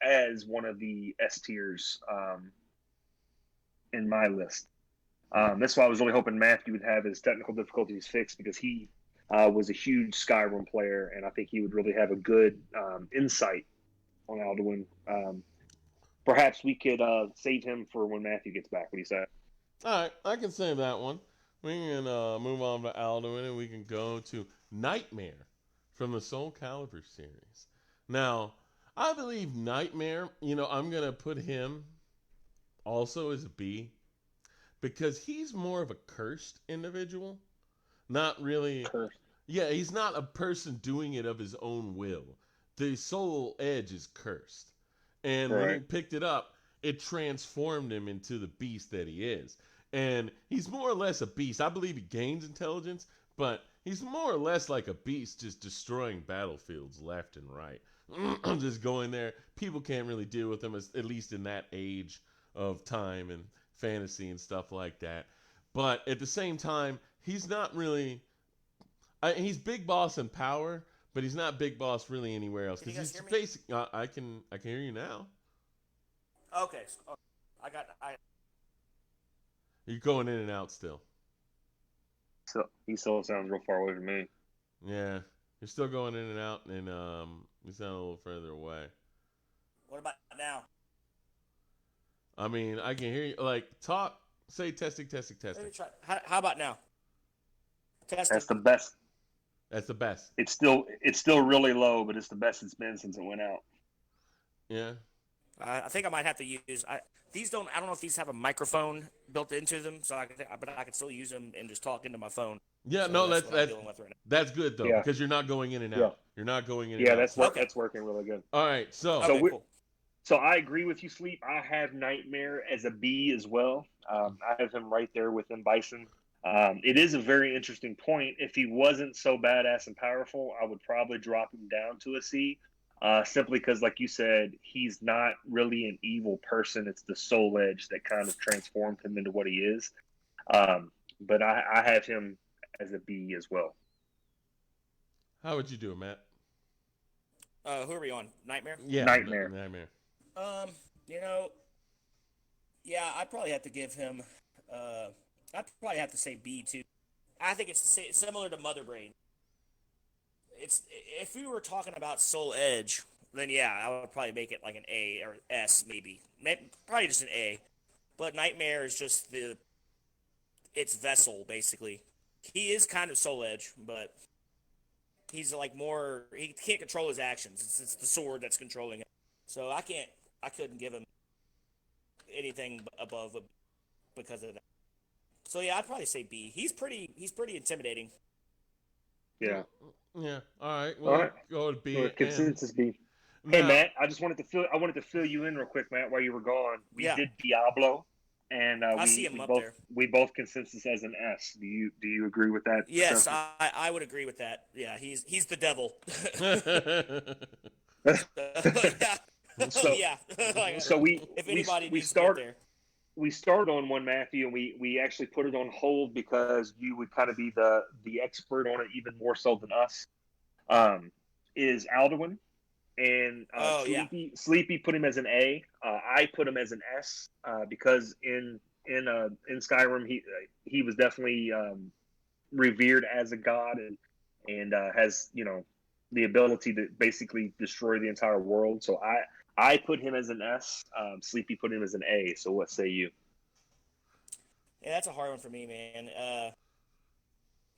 as one of the S tiers in my list. That's why I was really hoping Matthew would have his technical difficulties fixed because he was a huge Skyrim player, and I think he would really have a good insight on Alduin. Perhaps we could save him for when Matthew gets back. What do you say? All right, I can save that one. We can move on to Alduin, and we can go to Nightmare from the Soul Calibur series. Now, I believe Nightmare. I'm gonna put him also as a B because he's more of a cursed individual. Not really. Cursed. Yeah, he's not a person doing it of his own will. The soul edge is cursed. And when he Right. picked it up, it transformed him into the beast that he is. And he's more or less a beast. I believe he gains intelligence, but he's more or less like a beast just destroying battlefields left and right. Just going there. People can't really deal with him, at least in that age of time and fantasy and stuff like that. But at the same time, he's not really. He's big boss in power, but he's not big boss really anywhere else Can because you guys he's hear me? basic. I can hear you now. Okay, I You're going in and out still. So he still sounds real far away from me. Yeah, you're still going in and out, and you sound a little further away. What about now? I mean, I can hear you. Like talk, say testing, testing, Let testing. me try. How about now? Testing. That's the best. That's the best. It's still really low, but it's the best it's been since it went out. Yeah. I think I might have to use. These don't. I don't know if these have a microphone built into them, but I can still use them and just talk into my phone. Yeah. So No, that's that's what I'm that's dealing with right now. that's good though Yeah. because you're not going in and out. Yeah. You're not going in Yeah, and out. Okay. that's working really good. All right. So Okay, we- cool. So I agree with you, Sleep. I have Nightmare as a B as well. I have him right there within Bison. It is a very interesting point. If he wasn't so badass and powerful, I would probably drop him down to a C. Simply because, like you said, he's not really an evil person. It's the soul edge that kind of transformed him into what he is. But I have him as a B as well. how would you do it, Matt? Who are we on? Nightmare. Yeah. Nightmare. Nightmare. You know, yeah, I'd probably have to give him. I'd probably have to say B too. I think it's similar to Mother Brain. It's if we were talking about Soul Edge, then yeah, I would probably make it like an A or S maybe. Probably just an A. But Nightmare is just its vessel basically. He is kind of Soul Edge, but he's like more. He can't control his actions. It's the sword that's controlling him. So I couldn't give him anything above because of that. So yeah, I'd probably say B. He's pretty intimidating. Yeah. Yeah. All right. Well, All right. go to B. Well, and- consensus B. Hey Now- Matt, I wanted to fill you in real quick, Matt, while you were gone. We Yeah. did Diablo, and I see him up there. we both consensus as an S. Do you agree with that? Yes, assessment? I would agree with that. Yeah, he's the devil. yeah. So- yeah. Like, So if anybody we needs to get start there. we started on one, Matthew, and we actually put it on hold because you would kind of be the expert on it even more so than us. Is Alduin, and Oh, yeah. Sleepy put him as an A. I put him as an S because in Skyrim he was definitely revered as a god and has the ability to basically destroy the entire world. So I put him as an S. Sleepy put him as an A. So what say you? Yeah, that's a hard one for me, man.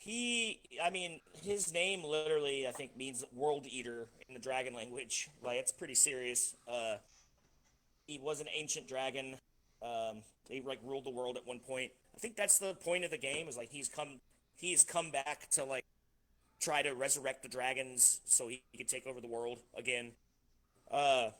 His name literally, I think, means world eater in the dragon language. Like, it's pretty serious. He was an ancient dragon. He like ruled the world at one point. I think that's the point of the game. Is like he's come back to like try to resurrect the dragons so he can take over the world again. I'd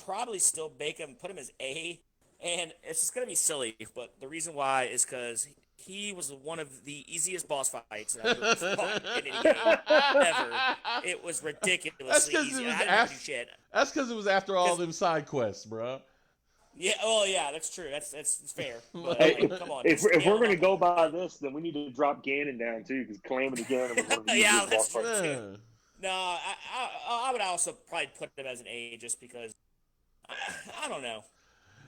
probably still put him as A, and it's just gonna be silly. But the reason why is because he was one of the easiest boss fights that I've ever fought in any game ever. It was That's ridiculously because easy. it was I didn't have to do shit. That's because it was after all 'Cause- them side quests, bro. yeah, oh yeah, that's true. That's fair. But Hey, like, come on. if scale we're them going to up a go little by bit. this, then we need to drop Ganon down too, because Calamity Ganon was one of the Yeah, easiest that's boss true. fights. Yeah. No, I would also probably put him as an A just because I don't know.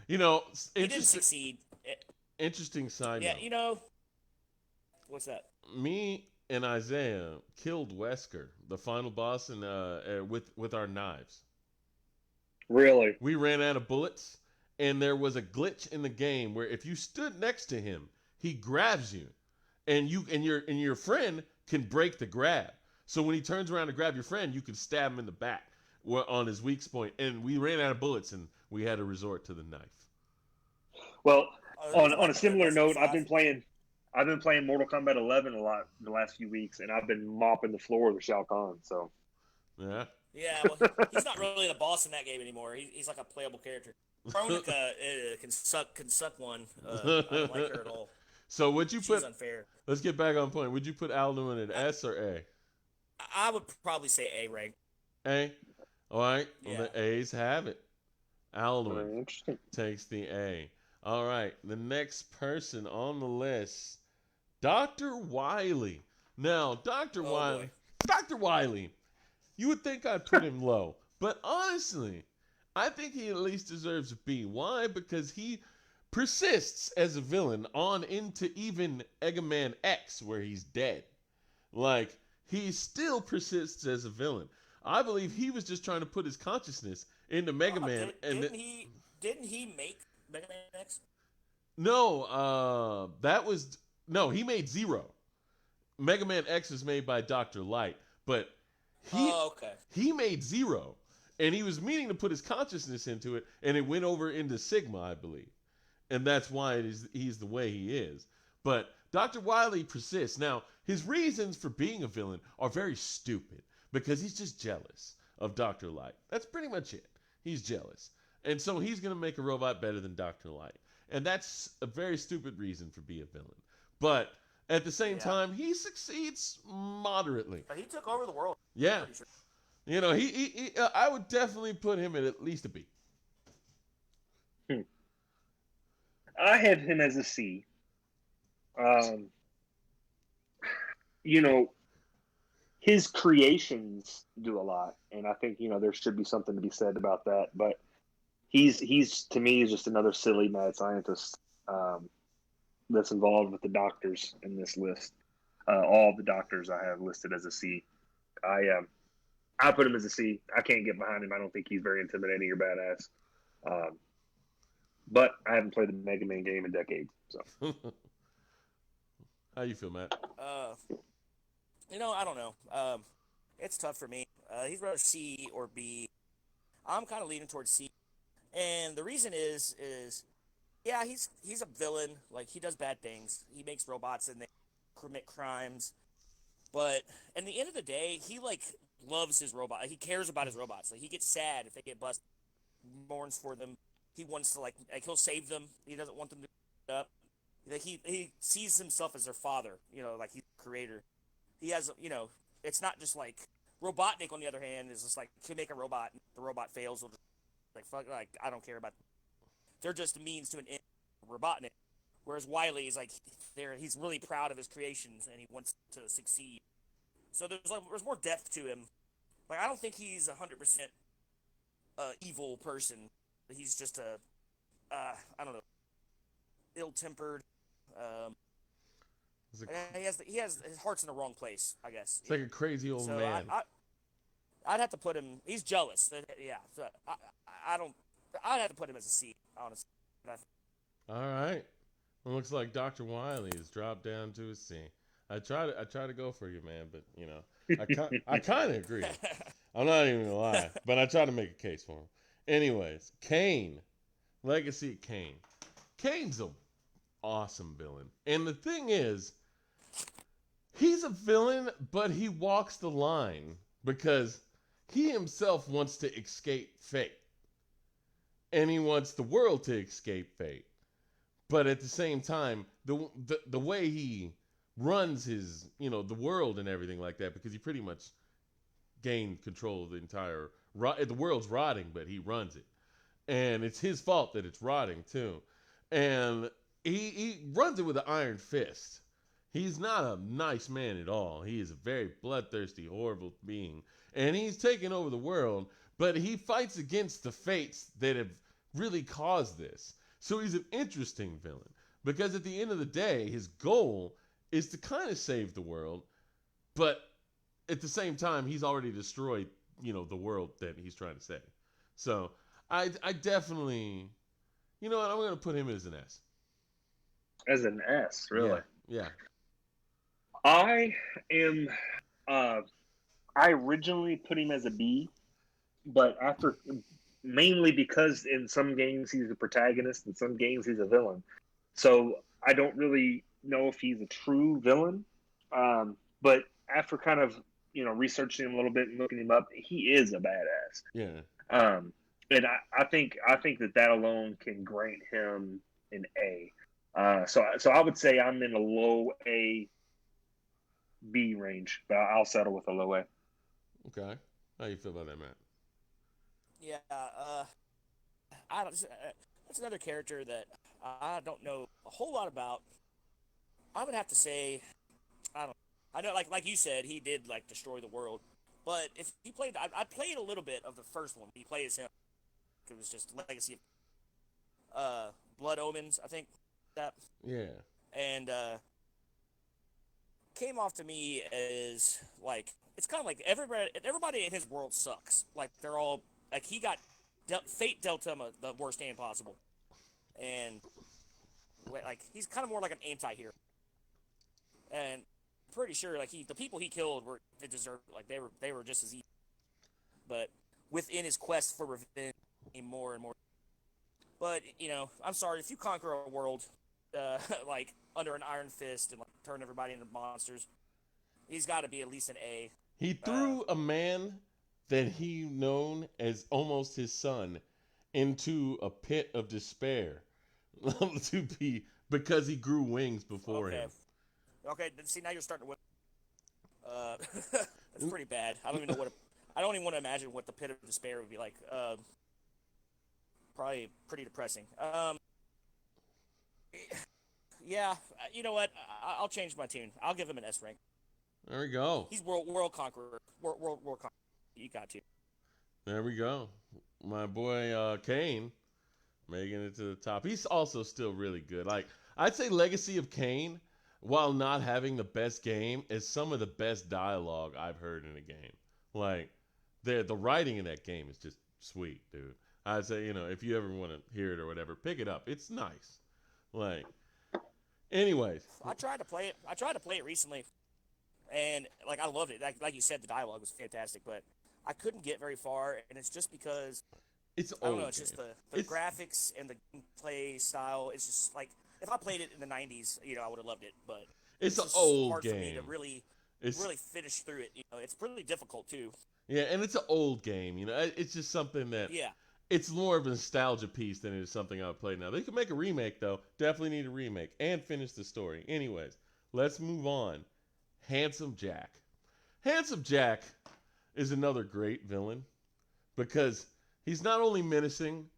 You know, He didn't succeed. interesting side Yeah, note. you know what's that? Me and Isaiah killed Wesker, the final boss, with our knives. Really? We ran out of bullets, and there was a glitch in the game where if you stood next to him, he grabs you, and your friend can break the grab. So when he turns around to grab your friend, you can stab him in the back on his weak point. And we ran out of bullets, and we had to resort to the knife. Well, Isn't on a that similar Resident note, I've Evil been playing Mortal Kombat 11 a lot the last few weeks, and I've been mopping the floor with Shao Kahn. So Yeah. Yeah, well, he's not really the boss in that game anymore. He's like a playable character. Veronica can suck one. I don't like her at all. So would you She's put? unfair. Let's get back on point. Would you put Alduin at S or A? I would probably say A rank. A. All right. Well, Yeah. the A's have it. Alduin very interesting. takes the A. All right. The next person on the list, Dr. Wily. Now, Dr. Oh, Wily. boy. Dr. Wily. You would think I'd put him low, but honestly, I think he at least deserves a B. Why? Because he persists as a villain on into even Mega Man X, where he's dead. Like, he still persists as a villain. I believe he was just trying to put his consciousness into Mega Man. Didn't he make Mega Man X? No, he made Zero. Mega Man X was made by Dr. Light, but Okay. he made Zero, and he was meaning to put his consciousness into it, and it went over into Sigma, I believe, and that's why he's the way he is. But Dr. Wily persists. Now, his reasons for being a villain are very stupid because he's just jealous of Dr. Light. That's pretty much it. He's jealous, and so he's gonna make a robot better than Dr. Light, and that's a very stupid reason for being a villain. But at the same time, he succeeds moderately. But he took over the world. Yeah. Pretty sure. You know, I would definitely put him at least a B. I have him as a C. You know, his creations do a lot, and I think there should be something to be said about that. But he's to me is just another silly mad scientist that's involved with the doctors in this list. All of the doctors I have listed as a C. I put him as a C. I can't get behind him. I don't think he's very intimidating or badass. But I haven't played the Mega Man game in decades. So How you feel, Matt? I don't know. It's tough for me. He's rather C or B. I'm kind of leaning towards C, and the reason is yeah, he's a villain. Like, he does bad things. He makes robots and they commit crimes. But at the end of the day, he loves his robot. He cares about his robots. Like, he gets sad if they get busted. Mourns for them. He wants to like he'll save them. He doesn't want them to get up. Like, he sees himself as their father. Like, he's the creator. He has it's not just like Robotnik. On the other hand, is just like, he'll make a robot. And the robot fails. He'll just like, fuck. Like, I don't care about. They're just a means to an end. Robotnik. Whereas Wily is like, he's really proud of his creations and he wants to succeed. So there's more depth to him. Like, I don't think he's 100% evil person. He's just I don't know, ill-tempered. He has his heart's in the wrong place, I guess. It's like a crazy old So man. I'd have to put him. He's jealous. Yeah. So I don't. I'd have to put him as a C, honestly. All right. Well, looks like Dr. Wily has dropped down to a C. I try to go for you, man, but I kind of agree. I'm not even gonna lie, but I try to make a case for him. Anyways, Kane, Legacy of Kane. Kane's a awesome villain, and the thing is, he's a villain, but he walks the line because he himself wants to escape fate, and he wants the world to escape fate. but at the same time, the way he runs his, the world and everything like that, because he pretty much gained control of the entire. The world's rotting, but he runs it, and it's his fault that it's rotting too, and he runs it with an iron fist. He's not a nice man at all. He is a very bloodthirsty, horrible being, and he's taken over the world. But he fights against the fates that have really caused this. So he's an interesting villain because at the end of the day, his goal is to kind of save the world, but at the same time, he's already destroyed, the world that he's trying to save. So I definitely, you know what, I'm going to put him as an S. As an S, really? Yeah. I am. I originally put him as a B, but mainly because in some games he's a protagonist, in some games he's a villain. So I don't really know if he's a true villain. But after kind of researching him a little bit and looking him up, he is a badass. Yeah. And I think that alone can grant him an A. So I would say I'm in a low A, B range, but I'll settle with a low A. Okay. How you feel about that, Matt? Yeah, I don't. That's another character that I don't know a whole lot about. I would have to say, I don't. I know, like you said, he did destroy the world. But if he played, I played a little bit of the first one. He played as him. It was just Legacy of Blood Omens, I think that. Yeah. And came off to me as it's kind of like everybody in his world sucks. Like they're all he got fate dealt him the worst hand possible, and he's kind of more like an anti-hero. And pretty sure the people he killed they deserved they were just as evil. But within his quest for revenge, more and more. But I'm sorry if you conquer a world under an iron fist and turn everybody into monsters, he's got to be at least an A. He threw a man that he known as almost his son into a pit of despair because he grew wings before him. Okay, see, now you're starting to that's pretty bad. I don't even want to imagine what the pit of despair would be like. Probably pretty depressing. Yeah, you know what? I'll change my tune. I'll give him an S rank. There we go. He's world conqueror. World conqueror. You got to. There we go. My boy Kane making it to the top. He's also still really good. I'd say Legacy of Kane, while not having the best game, is some of the best dialogue I've heard in a game. The writing in that game is just sweet, dude. I'd say, if you ever want to hear it or whatever, pick it up. It's nice. Anyways. I tried to play it recently, and I loved it. Like you said, the dialogue was fantastic, but I couldn't get very far, and it's just because it's old. I don't know. It's just the graphics and the gameplay style. It's just if I played it in the '90s, I would have loved it. But it's an old hard game. For me to really finish through it. It's really difficult too. Yeah, and it's an old game. It's just something that. Yeah. It's more of a nostalgia piece than it is something I would play now. They could make a remake, though. Definitely need a remake and finish the story. Anyways, let's move on. Handsome Jack. Handsome Jack is another great villain because he's not only menacing,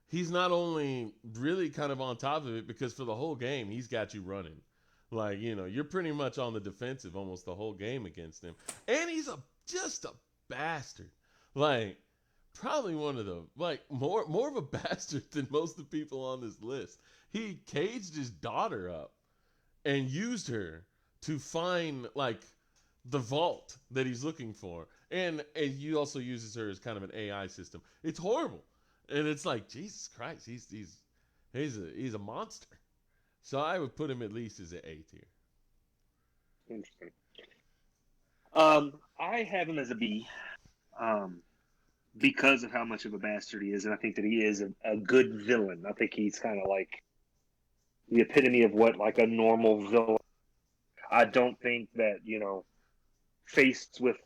he's not only really kind of on top of it because for the whole game, he's got you running. You're pretty much on the defensive almost the whole game against him. And he's just a bastard. Probably one of the more of a bastard than most of the people on this list. He caged his daughter up and used her to find the vault that he's looking for, and he also uses her as kind of an AI system. It's horrible, and it's Jesus Christ, he's a monster. So I would put him at least as an A tier. Interesting. I have him as a B. Because of how much of a bastard he is, and I think that he is a good villain. I think he's kind of the epitome of what a normal villain. I don't think that faced with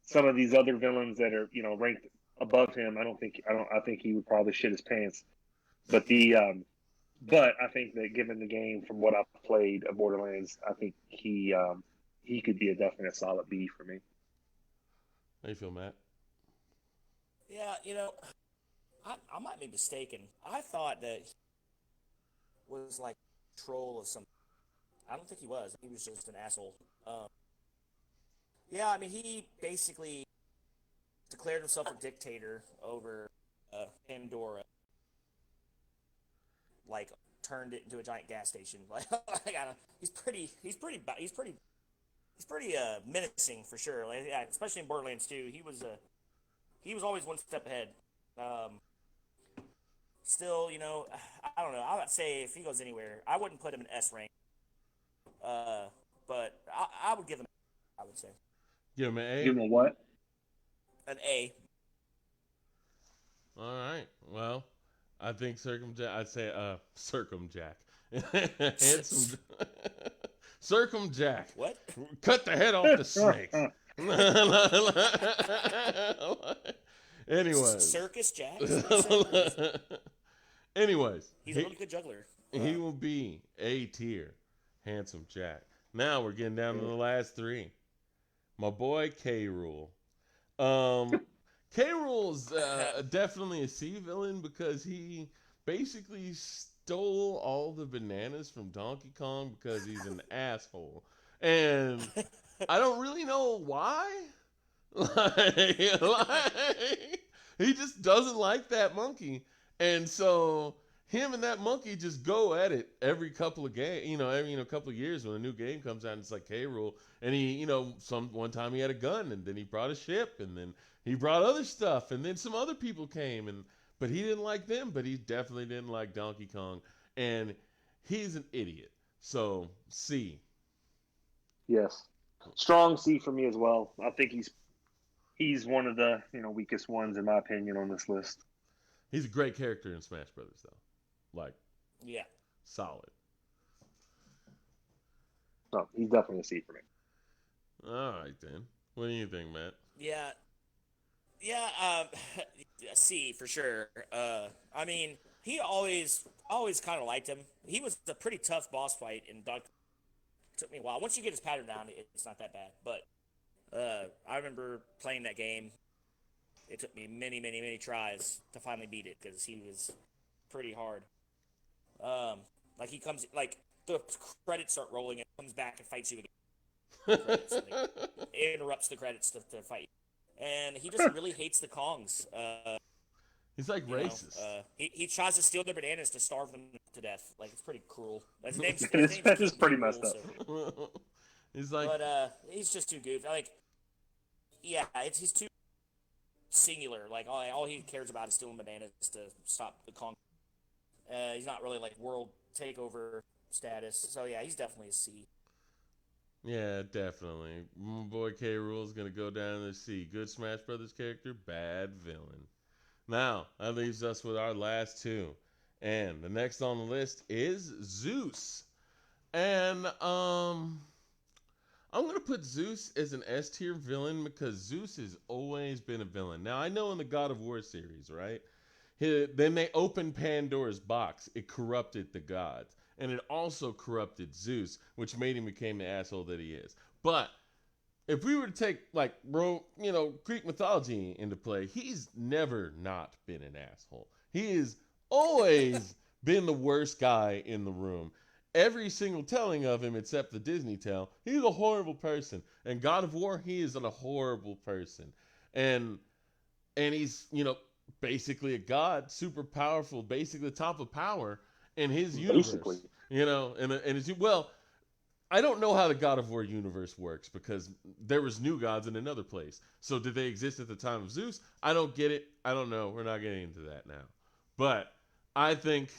some of these other villains that are ranked above him, I think he would probably shit his pants. But the But I think that given the game from what I've played of Borderlands, I think he could be a definite solid B for me. How you feel, Matt? Yeah, I might be mistaken. I thought that he was like a troll of some. I don't think he was. He was just an asshole. Yeah, I mean, he basically declared himself a dictator over Pandora. Like, turned it into a giant gas station. Like, he's pretty menacing for sure. Like, yeah, especially in Borderlands 2, he was always one step ahead. Um, Still, I don't know. I would say if he goes anywhere, I wouldn't put him in S rank. But I would give him. I would say Give him an A. Give him a what? an A. All right. Well, I think I'd say circumjack. Handsome. Circumjack. What? Cut the head off the snake. Anyways. Circus Jack. Anyways. He's a really good juggler. He will be A tier. Handsome Jack. Now we're getting down to the last three. My boy K. Rool. K. Rool's definitely a C villain because he basically stole all the bananas from Donkey Kong because he's an asshole. And I don't really know why. He just doesn't like that monkey. And so him and that monkey just go at it every couple of games, every couple of years when a new game comes out and it's like K. Rool. And he, one time he had a gun and then he brought a ship and then he brought other stuff and then some other people came but he didn't like them, but he definitely didn't like Donkey Kong. And he's an idiot. So C. Yes. Strong C for me as well. I think he's one of the weakest ones in my opinion on this list. He's a great character in Smash Brothers though. Like, yeah, solid. No, he's definitely a C for me. All right then. What do you think, Matt? yeah. C for sure. I mean, he always kind of liked him. He was a pretty tough boss fight in Dunk. It took me a while. Once you get his pattern down, it's not that bad. But I remember playing that game. It took me many, many, many tries to finally beat it because he was pretty hard. Like he comes, like the credits start rolling and comes back and fights you again. Credits, it interrupts the credits to fight you. And he just really hates the Kongs. He's like racist. He tries to steal their bananas to starve them to death. Like, it's pretty cruel. His name's That is pretty messed up. So. He's like, but he's just too goofy. Like, yeah, he's too singular. Like, all he cares about is stealing bananas to stop the Kong. He's not really like world takeover status. So yeah, he's definitely a C. Yeah, definitely. My boy K. Rool is going to go down to the C. Good Smash Brothers character, bad villain. Now, that leaves us with our last two. And the next on the list is Zeus. And I'm going to put Zeus as an S tier villain because Zeus has always been a villain. Now, I know in the God of War series, right? Then they opened Pandora's box. It corrupted the gods. And it also corrupted Zeus, which made him become the asshole that he is. But if we were to take, like, Greek mythology into play, he's never not been an asshole. He has always been the worst guy in the room. Every single telling of him, except the Disney tale, he's a horrible person. And God of War, he is a horrible person. And he's, basically a god, super powerful, basically the top of power in his universe. Basically. Well, I don't know how the God of War universe works because there was new gods in another place. So did they exist at the time of Zeus? I don't get it. I don't know. We're not getting into that now. But I think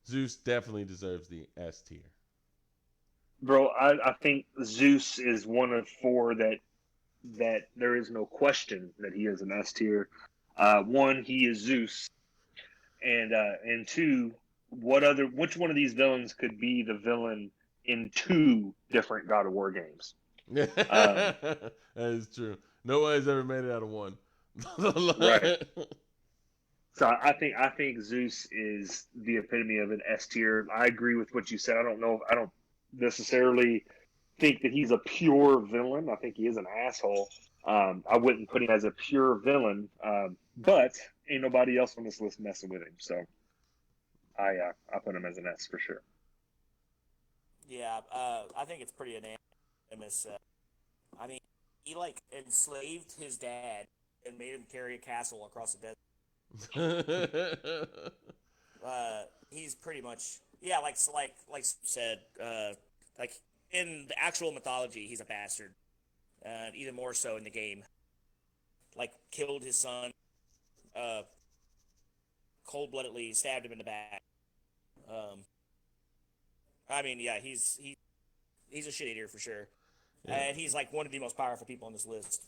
Zeus definitely deserves the S tier. Bro, I think Zeus is one of four that there is no question that he is an S tier. One, he is Zeus, and two, which one of these villains could be the villain in two different God of War games? That is true. Nobody's ever made it out of one. Right. So I think Zeus is the epitome of an S tier. I agree with what you said. I don't necessarily think that he's a pure villain. I think he is an asshole. I wouldn't put him as a pure villain, but ain't nobody else on this list messing with him. So I put him as an S for sure. Yeah, I think it's pretty unanimous. I mean, he like enslaved his dad and made him carry a castle across the desert. He's pretty much like said, like in the actual mythology, he's a bastard. Even more so in the game. Like killed his son, uh, cold-bloodedly stabbed him in the back. Um, I mean, yeah, he's a shit eater for sure, Yeah. and he's like one of the most powerful people on this list.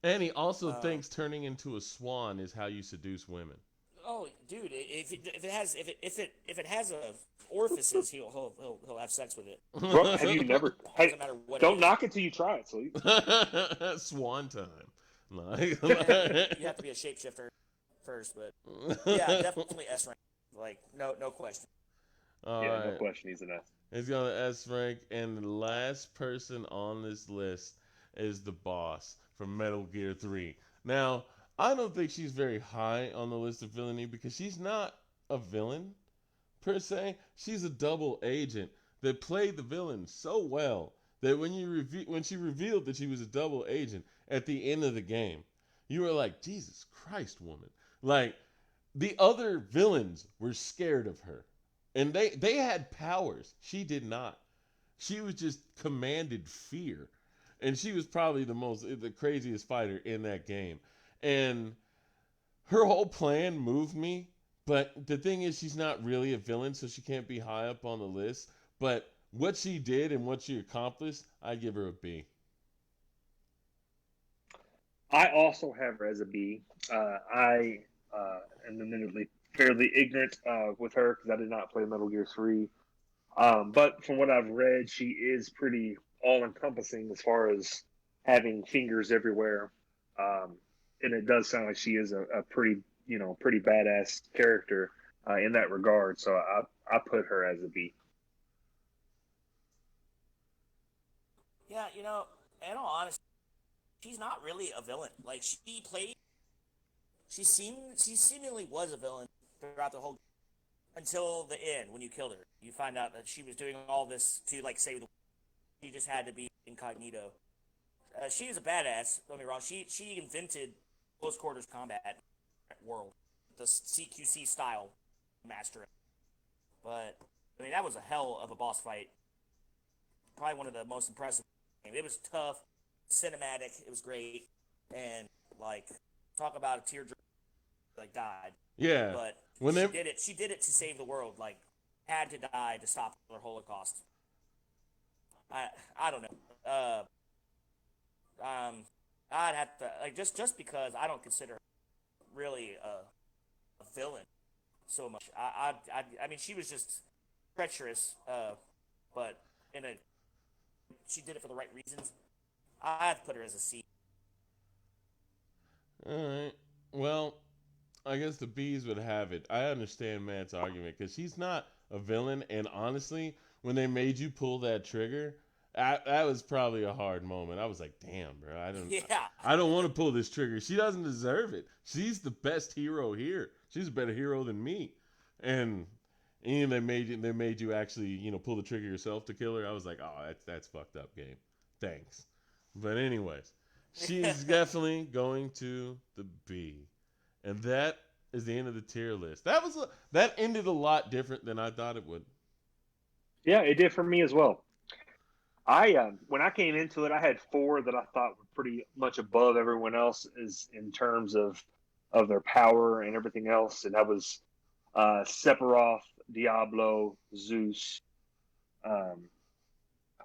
And he also Um, thinks turning into a swan is how you seduce women. oh, dude, if it has a orifices, he'll have sex with it. Bro, have you never? Hey, Doesn't matter what it don't is. knock it till you try it, Sleep. Swan time. Like, You have to be a shapeshifter first, but yeah, definitely S rank. Like no question. all Yeah, no right. question, he's an S. It's going to S rank, and the last person on this list is the boss from Metal Gear 3. Now, I don't think she's very high on the list of villainy because she's not a villain per se. She's a double agent that played the villain so well that when she revealed that she was a double agent at the end of the game, you were like, Jesus Christ, woman! Like the other villains were scared of her, and they had powers. She did not. She was just commanded fear, and she was probably the craziest fighter in that game. And her whole plan moved me. But the thing is, she's not really a villain, so she can't be high up on the list. But what she did and what she accomplished, I give her a B. I also have her as a B. I am admittedly fairly ignorant with her because I did not play Metal Gear 3. But from what I've read, she is pretty all encompassing as far as having fingers everywhere. And it does sound like she is a pretty, pretty badass character in that regard. So I put her as a B. Yeah, in all honesty, she's not really a villain. Like she seemingly was a villain throughout the whole until the end when you killed her. You find out that she was doing all this to like save the. She just had to be incognito. She was a badass. Don't get me wrong. She invented close quarters combat world, the CQC style master. But I mean that was a hell of a boss fight. Probably one of the most impressive. It was tough, cinematic. It was great, and like talk about a teardrop like died. Yeah. But When she they did it. She did it to save the world. Like had to die to stop the Holocaust. I don't know. I'd have to like just because I don't consider her really a villain so much. I mean she was just treacherous, but in a she did it for the right reasons. I'd put her as a C. All right. Well, I guess the bees would have it. I understand Matt's argument because she's not a villain, and honestly, when they made you pull that trigger, that was probably a hard moment. I was like, "Damn, bro, Yeah. I don't want to pull this trigger. She doesn't deserve it. She's the best hero here. She's a better hero than me." And they made you actually pull the trigger yourself to kill her. I was like, "Oh, that's fucked up, game. Thanks." But anyways, she's definitely going to the B. And that is the end of the tier list. That ended a lot different than I thought it would. Yeah, it did for me as well. I when I came into it, I had four that I thought were pretty much above everyone else is in terms of their power and everything else, and that was Sephiroth, Diablo, Zeus. Hold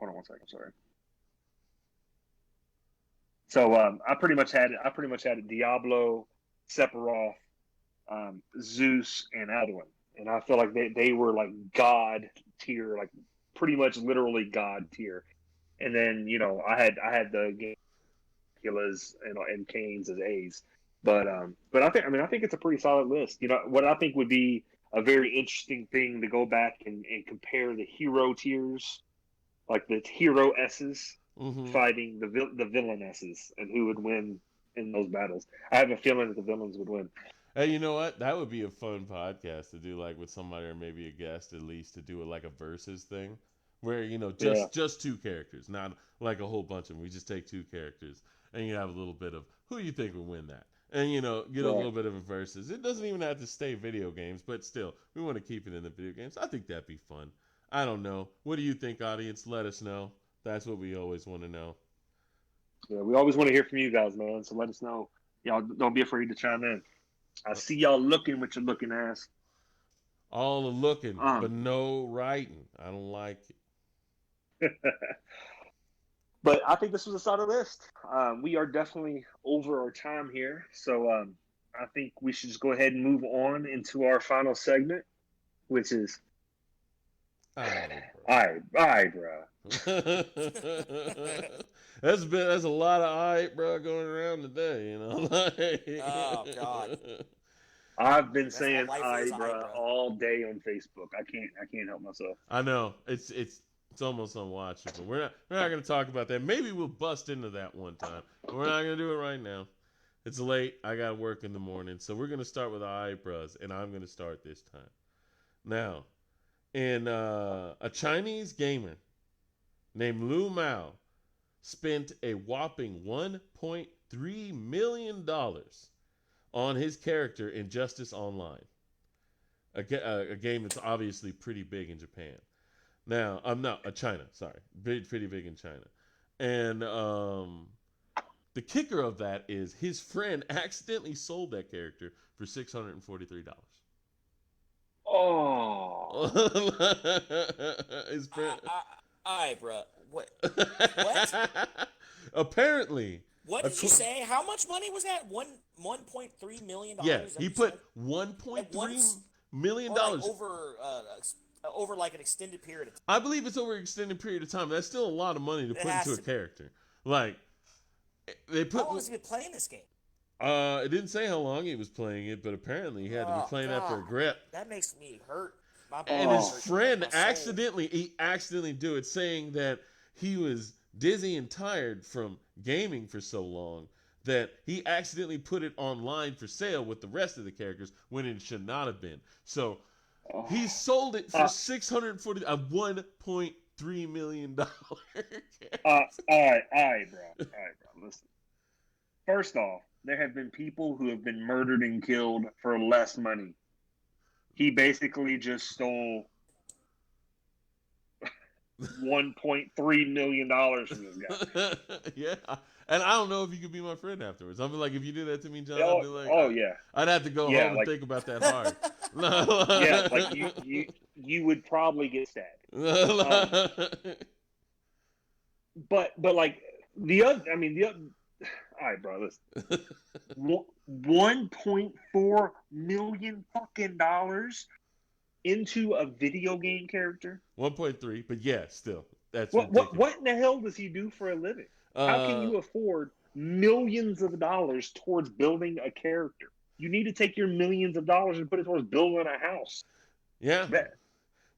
on one second, sorry. So I pretty much had Diablo, Sephiroth, Zeus, and Alduin, and I feel like they were like god tier, like pretty much literally god tier. And then I had the Dracula's and Canes as A's. But I think it's a pretty solid list. You know, what I think would be a very interesting thing to go back and compare the hero tiers, like the hero S's Mm-hmm. fighting the villain S's, and who would win in those battles. I have a feeling that the villains would win. Hey, you know what? That would be a fun podcast to do, like with somebody or maybe a guest at least, to do it like a versus thing, where Yeah, just two characters, not like a whole bunch of them. We just take two characters, and you have a little bit of who you think would win that, and get a right. little bit of a versus. It doesn't even have to stay video games, but still, we want to keep it in the video games. I think that'd be fun. I don't know. What do you think, audience? Let us know. That's what we always want to know. Yeah, we always want to hear from you guys, man. So let us know. Y'all don't be afraid to chime in. I see y'all looking with your looking ass. All the looking, but Um, no writing. I don't like it. but I think this was a solid list. We are definitely over our time here, so I think we should just go ahead and move on into our final segment, which is all right, bro. That's a lot of hype, bro, going around today. Oh God, I've been that's my saying life all is right, bro, bro. all day on Facebook. I can't help myself. I know it's almost unwatchable. We're not gonna talk about that. Maybe we'll bust into that one time. But we're not gonna do it right now. It's late. I got work in the morning, so we're gonna start with eyebrows, and I'm gonna start this time. Now, in a Chinese gamer named Lu Mao spent a whopping $1.3 million on his character in Justice Online, a game that's obviously pretty big in Japan. Now, I'm not China, sorry, pretty big in China, and the kicker of that is his friend accidentally sold that character for $643. Oh, His friend. All right, bro. What? Apparently. What did you say? How much money was that? $1.3 million. Yeah, he put at once, $1.3 million. or like over like an extended period of time. I believe it's over an extended period of time. That's still a lot of money to put into a character. Like they put. How long has he been playing this game? It didn't say how long he was playing it, but apparently he had to be playing that for a grip. That makes me hurt. And his friend accidentally do it, saying that he was dizzy and tired from gaming for so long that he accidentally put it online for sale with the rest of the characters when it should not have been. So he sold it for $1.3 million. all right, bro. Listen. First off, there have been people who have been murdered and killed for less money. He basically just stole $1.3 million from this guy. Yeah. And I don't know if you could be my friend afterwards. I'll be like, if you did that to me, John, I'd be like, yeah. I'd have to go home and think about that hard. Yeah, like you would probably get stabbed. But like the other, all right, bro. Listen, $1.4 million fucking dollars into a video game character. 1.3, but yeah, still, that's what in the hell does he do for a living? How can you afford millions of dollars towards building a character? You need to take your millions of dollars and put it towards building a house. Yeah.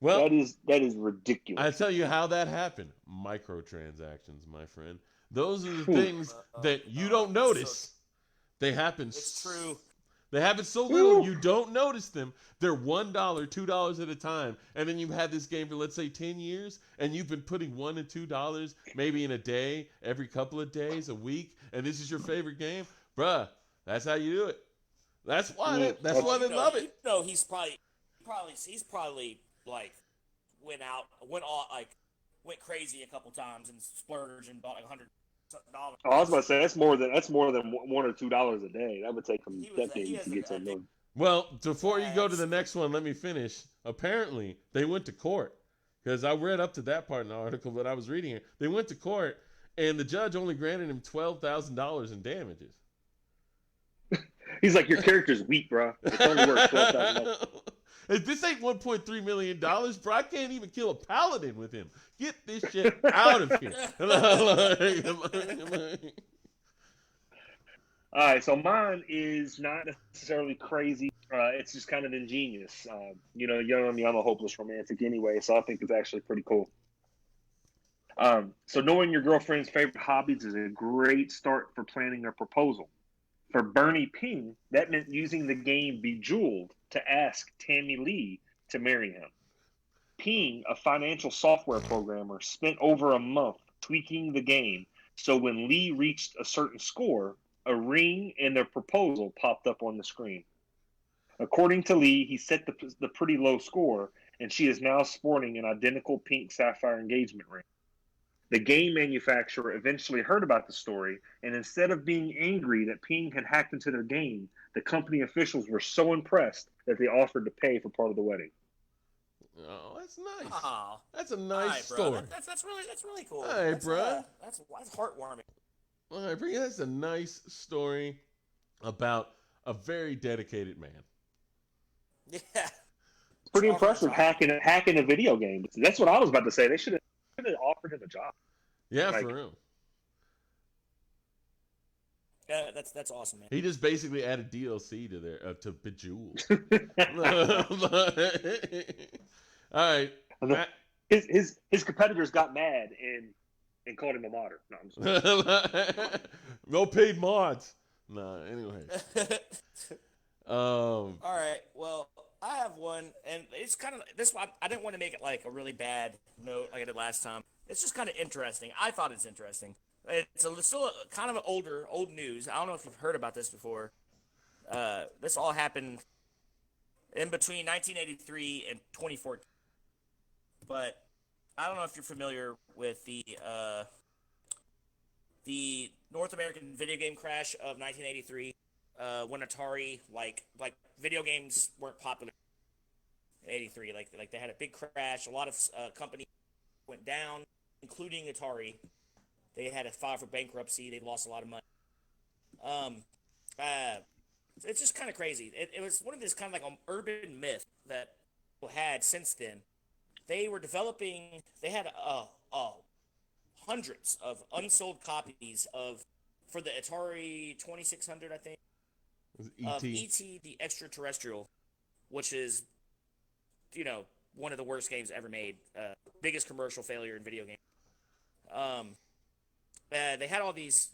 Well, that is ridiculous. I tell you how that happened. Microtransactions, my friend. Those are the things that you don't notice. They happen. It's true. They happen so little you don't notice them. They're $1, $2 at a time, and then you've had this game for let's say 10 years, and you've been putting $1 and $2 maybe in a day, every couple of days, a week, and this is your favorite game, bruh. That's how you do it. That's why. That's why they love it. He's probably like went crazy a couple times and splurged and bought like $100. Oh, I was about to say that's more than $1 or $2 a day. That would take them decades to get to them. Well, before you go to the next one, let me finish. Apparently, they went to court because I read up to that part in the article that I was reading here. They went to court, and the judge only granted him $12,000 in damages. He's like, your character's weak, bro. It's only worth $12,000. If this ain't $1.3 million, bro, I can't even kill a paladin with him. Get this shit out of here. All right, so mine is not necessarily crazy. It's just kind of ingenious. You know me, I'm a hopeless romantic anyway, so I think it's actually pretty cool. So knowing your girlfriend's favorite hobbies is a great start for planning their proposal. For Bernie Ping, that meant using the game Bejeweled to ask Tammy Lee to marry him. Ping, a financial software programmer, spent over a month tweaking the game so when Lee reached a certain score, a ring and their proposal popped up on the screen. According to Lee, he set the pretty low score, and she is now sporting an identical pink sapphire engagement ring. The game manufacturer eventually heard about the story, and instead of being angry that Ping had hacked into their game, the company officials were so impressed that they offered to pay for part of the wedding. Oh, that's nice. Oh, That's a all nice right, bro. story. That's really cool. All right, That's bro. that's heartwarming. All right, bro. That's a nice story about a very dedicated man. Yeah, Pretty offered a impressive job. hacking a video game. That's what I was about to say. They should have offered him a job. Yeah, Like, for real. Yeah, that's awesome, man. He just basically added DLC to their to Bejeweled. All right. his competitors got mad and called him a modder. No, I'm sorry. No paid mods. Nah, anyway. All right. Well, I have one, and it's kind of this one. I didn't want to make it like a really bad note like I did last time. It's just kind of interesting. I thought it's interesting. It's still kind of old news. I don't know if you've heard about this before. This all happened in between 1983 and 2014. But I don't know if you're familiar with the North American video game crash of 1983, when Atari like video games weren't popular in '83. Like they had a big crash. A lot of companies went down, including Atari. They had to file for bankruptcy. They lost a lot of money. Um, uh, it's just kind of crazy. It was one of this kind of like an urban myth that people had since then. They were developing. They had hundreds of unsold copies of for the Atari 2600, I think, of E.T. E.T. the Extraterrestrial, which is one of the worst games ever made. Biggest commercial failure in video games. Um, they had all these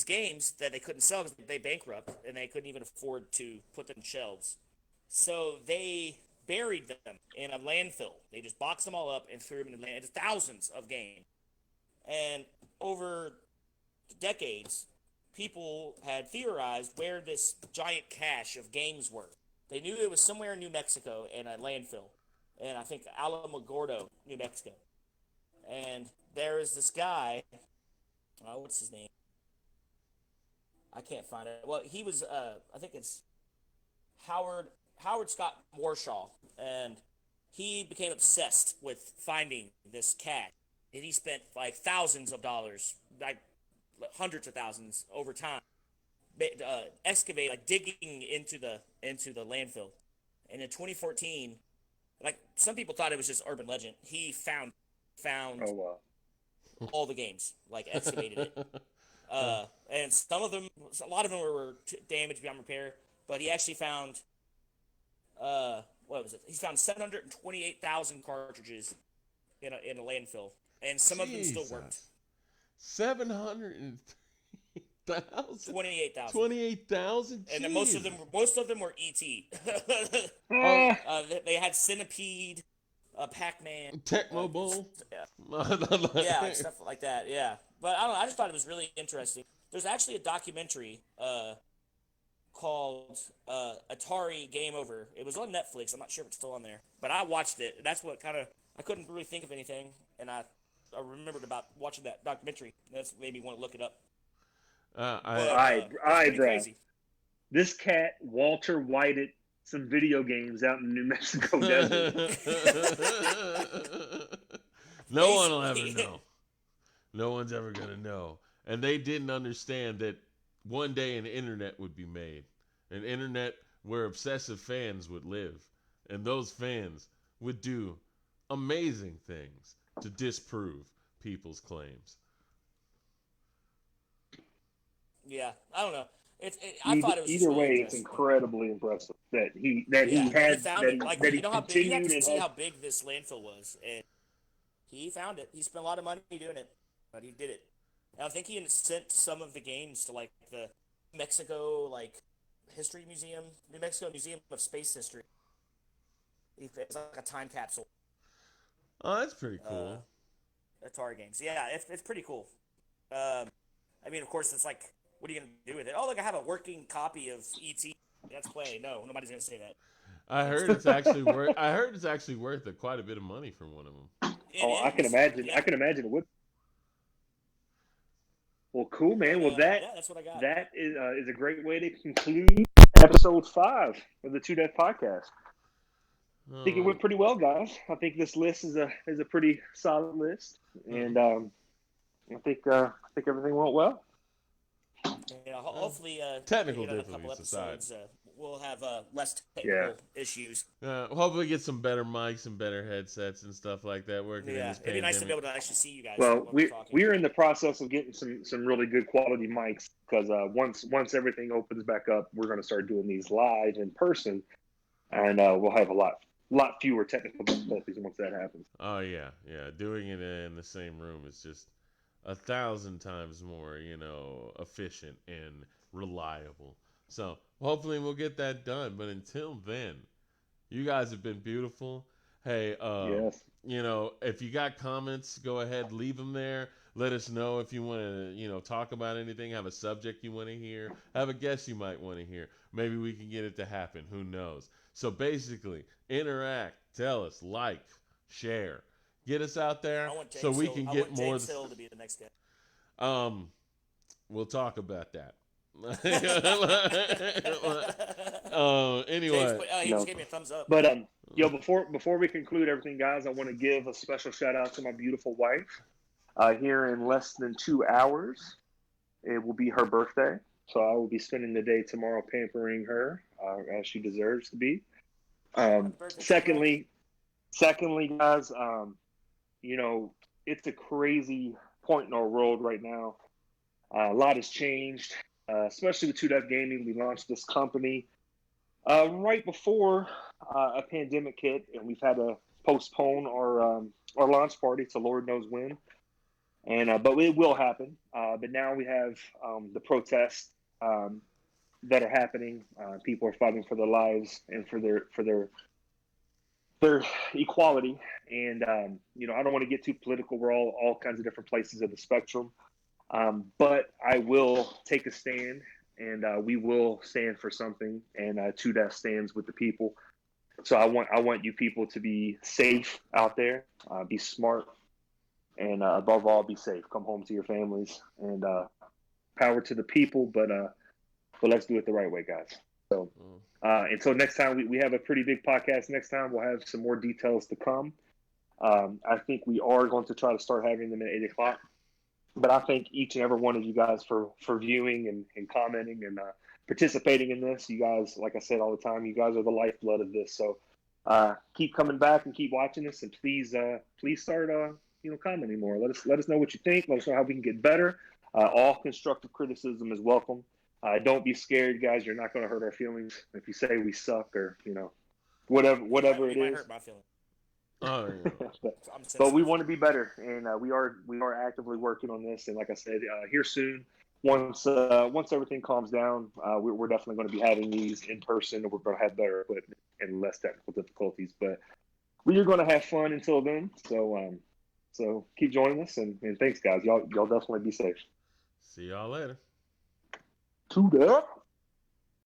games that they couldn't sell because they bankrupt and they couldn't even afford to put them in shelves. So they buried them in a landfill. They just boxed them all up and threw them in the land. Thousands of games. And over decades, people had theorized where this giant cache of games were. They knew it was somewhere in New Mexico in a landfill. And I think Alamogordo, New Mexico. And there is this guy, what's his name? I can't find it. Well, he was, I think it's Howard Scott Warshaw, and he became obsessed with finding this cat. And he spent like thousands of dollars, like hundreds of thousands over time, digging into the landfill. And in 2014, like some people thought it was just urban legend, he found Oh wow. all the games, like excavated it. And a lot of them were damaged beyond repair, but he actually found, what was it? He found 728,000 cartridges in a landfill, and some of them still worked. 700,000? 28,000. 28,000? And then most of them were ET. They had Centipede, Pac-Man, Tecmo Bowl? yeah, stuff like that. Yeah, but I don't know. I just thought it was really interesting. There's actually a documentary called Atari Game Over. It was on Netflix. I'm not sure if it's still on there, but I watched it. That's what I couldn't really think of anything, and I remembered about watching that documentary. That's made me want to look it up. Bro. Crazy. This cat Walter whited some video games out in the New Mexico desert. No one will ever know. No one's ever gonna know. And they didn't understand that one day an internet would be made, an internet where obsessive fans would live, and those fans would do amazing things to disprove people's claims. Yeah, I don't know. I thought it was just Either really way, it's impressive. incredibly impressive that he Yeah, he had found it. Like that he you know how big you have continued to and see had. how big this landfill was, and he found it. He spent a lot of money doing it, but he did it. And I think he sent some of the games to like the Mexico like History Museum, New Mexico Museum of Space History. It's like a time capsule. Oh, that's pretty Uh, cool. Atari games. Yeah, it's pretty cool. Um, I mean, of course, it's like, what are you gonna do with it? Oh, look, I have a working copy of ET. That's play. No, nobody's gonna say that. I It's, heard it's actually worth. I heard it's actually worth quite a bit of money for one of them. it Oh, I can is. imagine. I Yeah, can imagine it would. Well, cool, man. but Well, yeah, that's what I got. that is a great way to conclude episode 5 of the Two Death Podcast. I think it Uh, went pretty well, guys. I think this list is a pretty solid list, and I think everything went well. You know, hopefully, technical a couple difficulties aside. episodes, we'll have less Yeah. technical issues. Hopefully get some better mics and better headsets and stuff like that working in Yeah, this it'd be pandemic. nice to be able to actually see you guys Well, when we're talking. we're in the process of getting some really good quality mics because once everything opens back up, we're going to start doing these live in person, and we'll have a lot fewer technical difficulties once that happens. Oh yeah. Doing it in the same room is just 1,000 times more, efficient and reliable. So hopefully we'll get that done. But until then, you guys have been beautiful. Hey, Yes. if you got comments, go ahead, leave them there. Let us know if you want to, talk about anything, have a subject you want to hear, have a guest you might want to hear. Maybe we can get it to happen. Who knows? So basically, interact, tell us, like, share, get us out there I want so James we Hill. can I get want more. James Hill to be the next guy. We'll talk about that. James, Anyway, he No. just gave me a thumbs up. But before we conclude everything, guys, I want to give a special shout out to my beautiful wife. Here in less than 2 hours, it will be her birthday, so I will be spending the day tomorrow pampering her as she deserves to be. Happy birthday, Secondly, guys, it's a crazy point in our world right now. A lot has changed, especially with 2Dev Gaming. We launched this company right before a pandemic hit, and we've had to postpone our launch party to Lord knows when. And but it will happen. But now we have the protests that are happening. People are fighting for their lives and for their equality. And I don't want to get too political. We're all kinds of different places of the spectrum. But I will take a stand, and we will stand for something. And 2Dev stands with the people. So I want you people to be safe out there, be smart, and above all, be safe. Come home to your families, and power to the people. But let's do it the right way, guys. So until next time, we have a pretty big podcast. Next time, we'll have some more details to come. I think we are going to try to start having them at 8 o'clock. But I thank each and every one of you guys for viewing and commenting and participating in this. You guys, like I said all the time, you guys are the lifeblood of this. So keep coming back and keep watching this, and please start commenting more. Let us know what you think. Let us know how we can get better. All constructive criticism is welcome. Don't be scared, guys. You're not going to hurt our feelings if you say we suck or whatever it might is. hurt my feelings. oh, yeah. But we want to be better, and we are actively working on this. And like I said, here soon, once everything calms down, we're definitely going to be having these in person, and we're going to have better equipment and less technical difficulties. But we are going to have fun until then. So keep joining us, and thanks, guys. Y'all definitely be safe. See y'all later. 2Dev.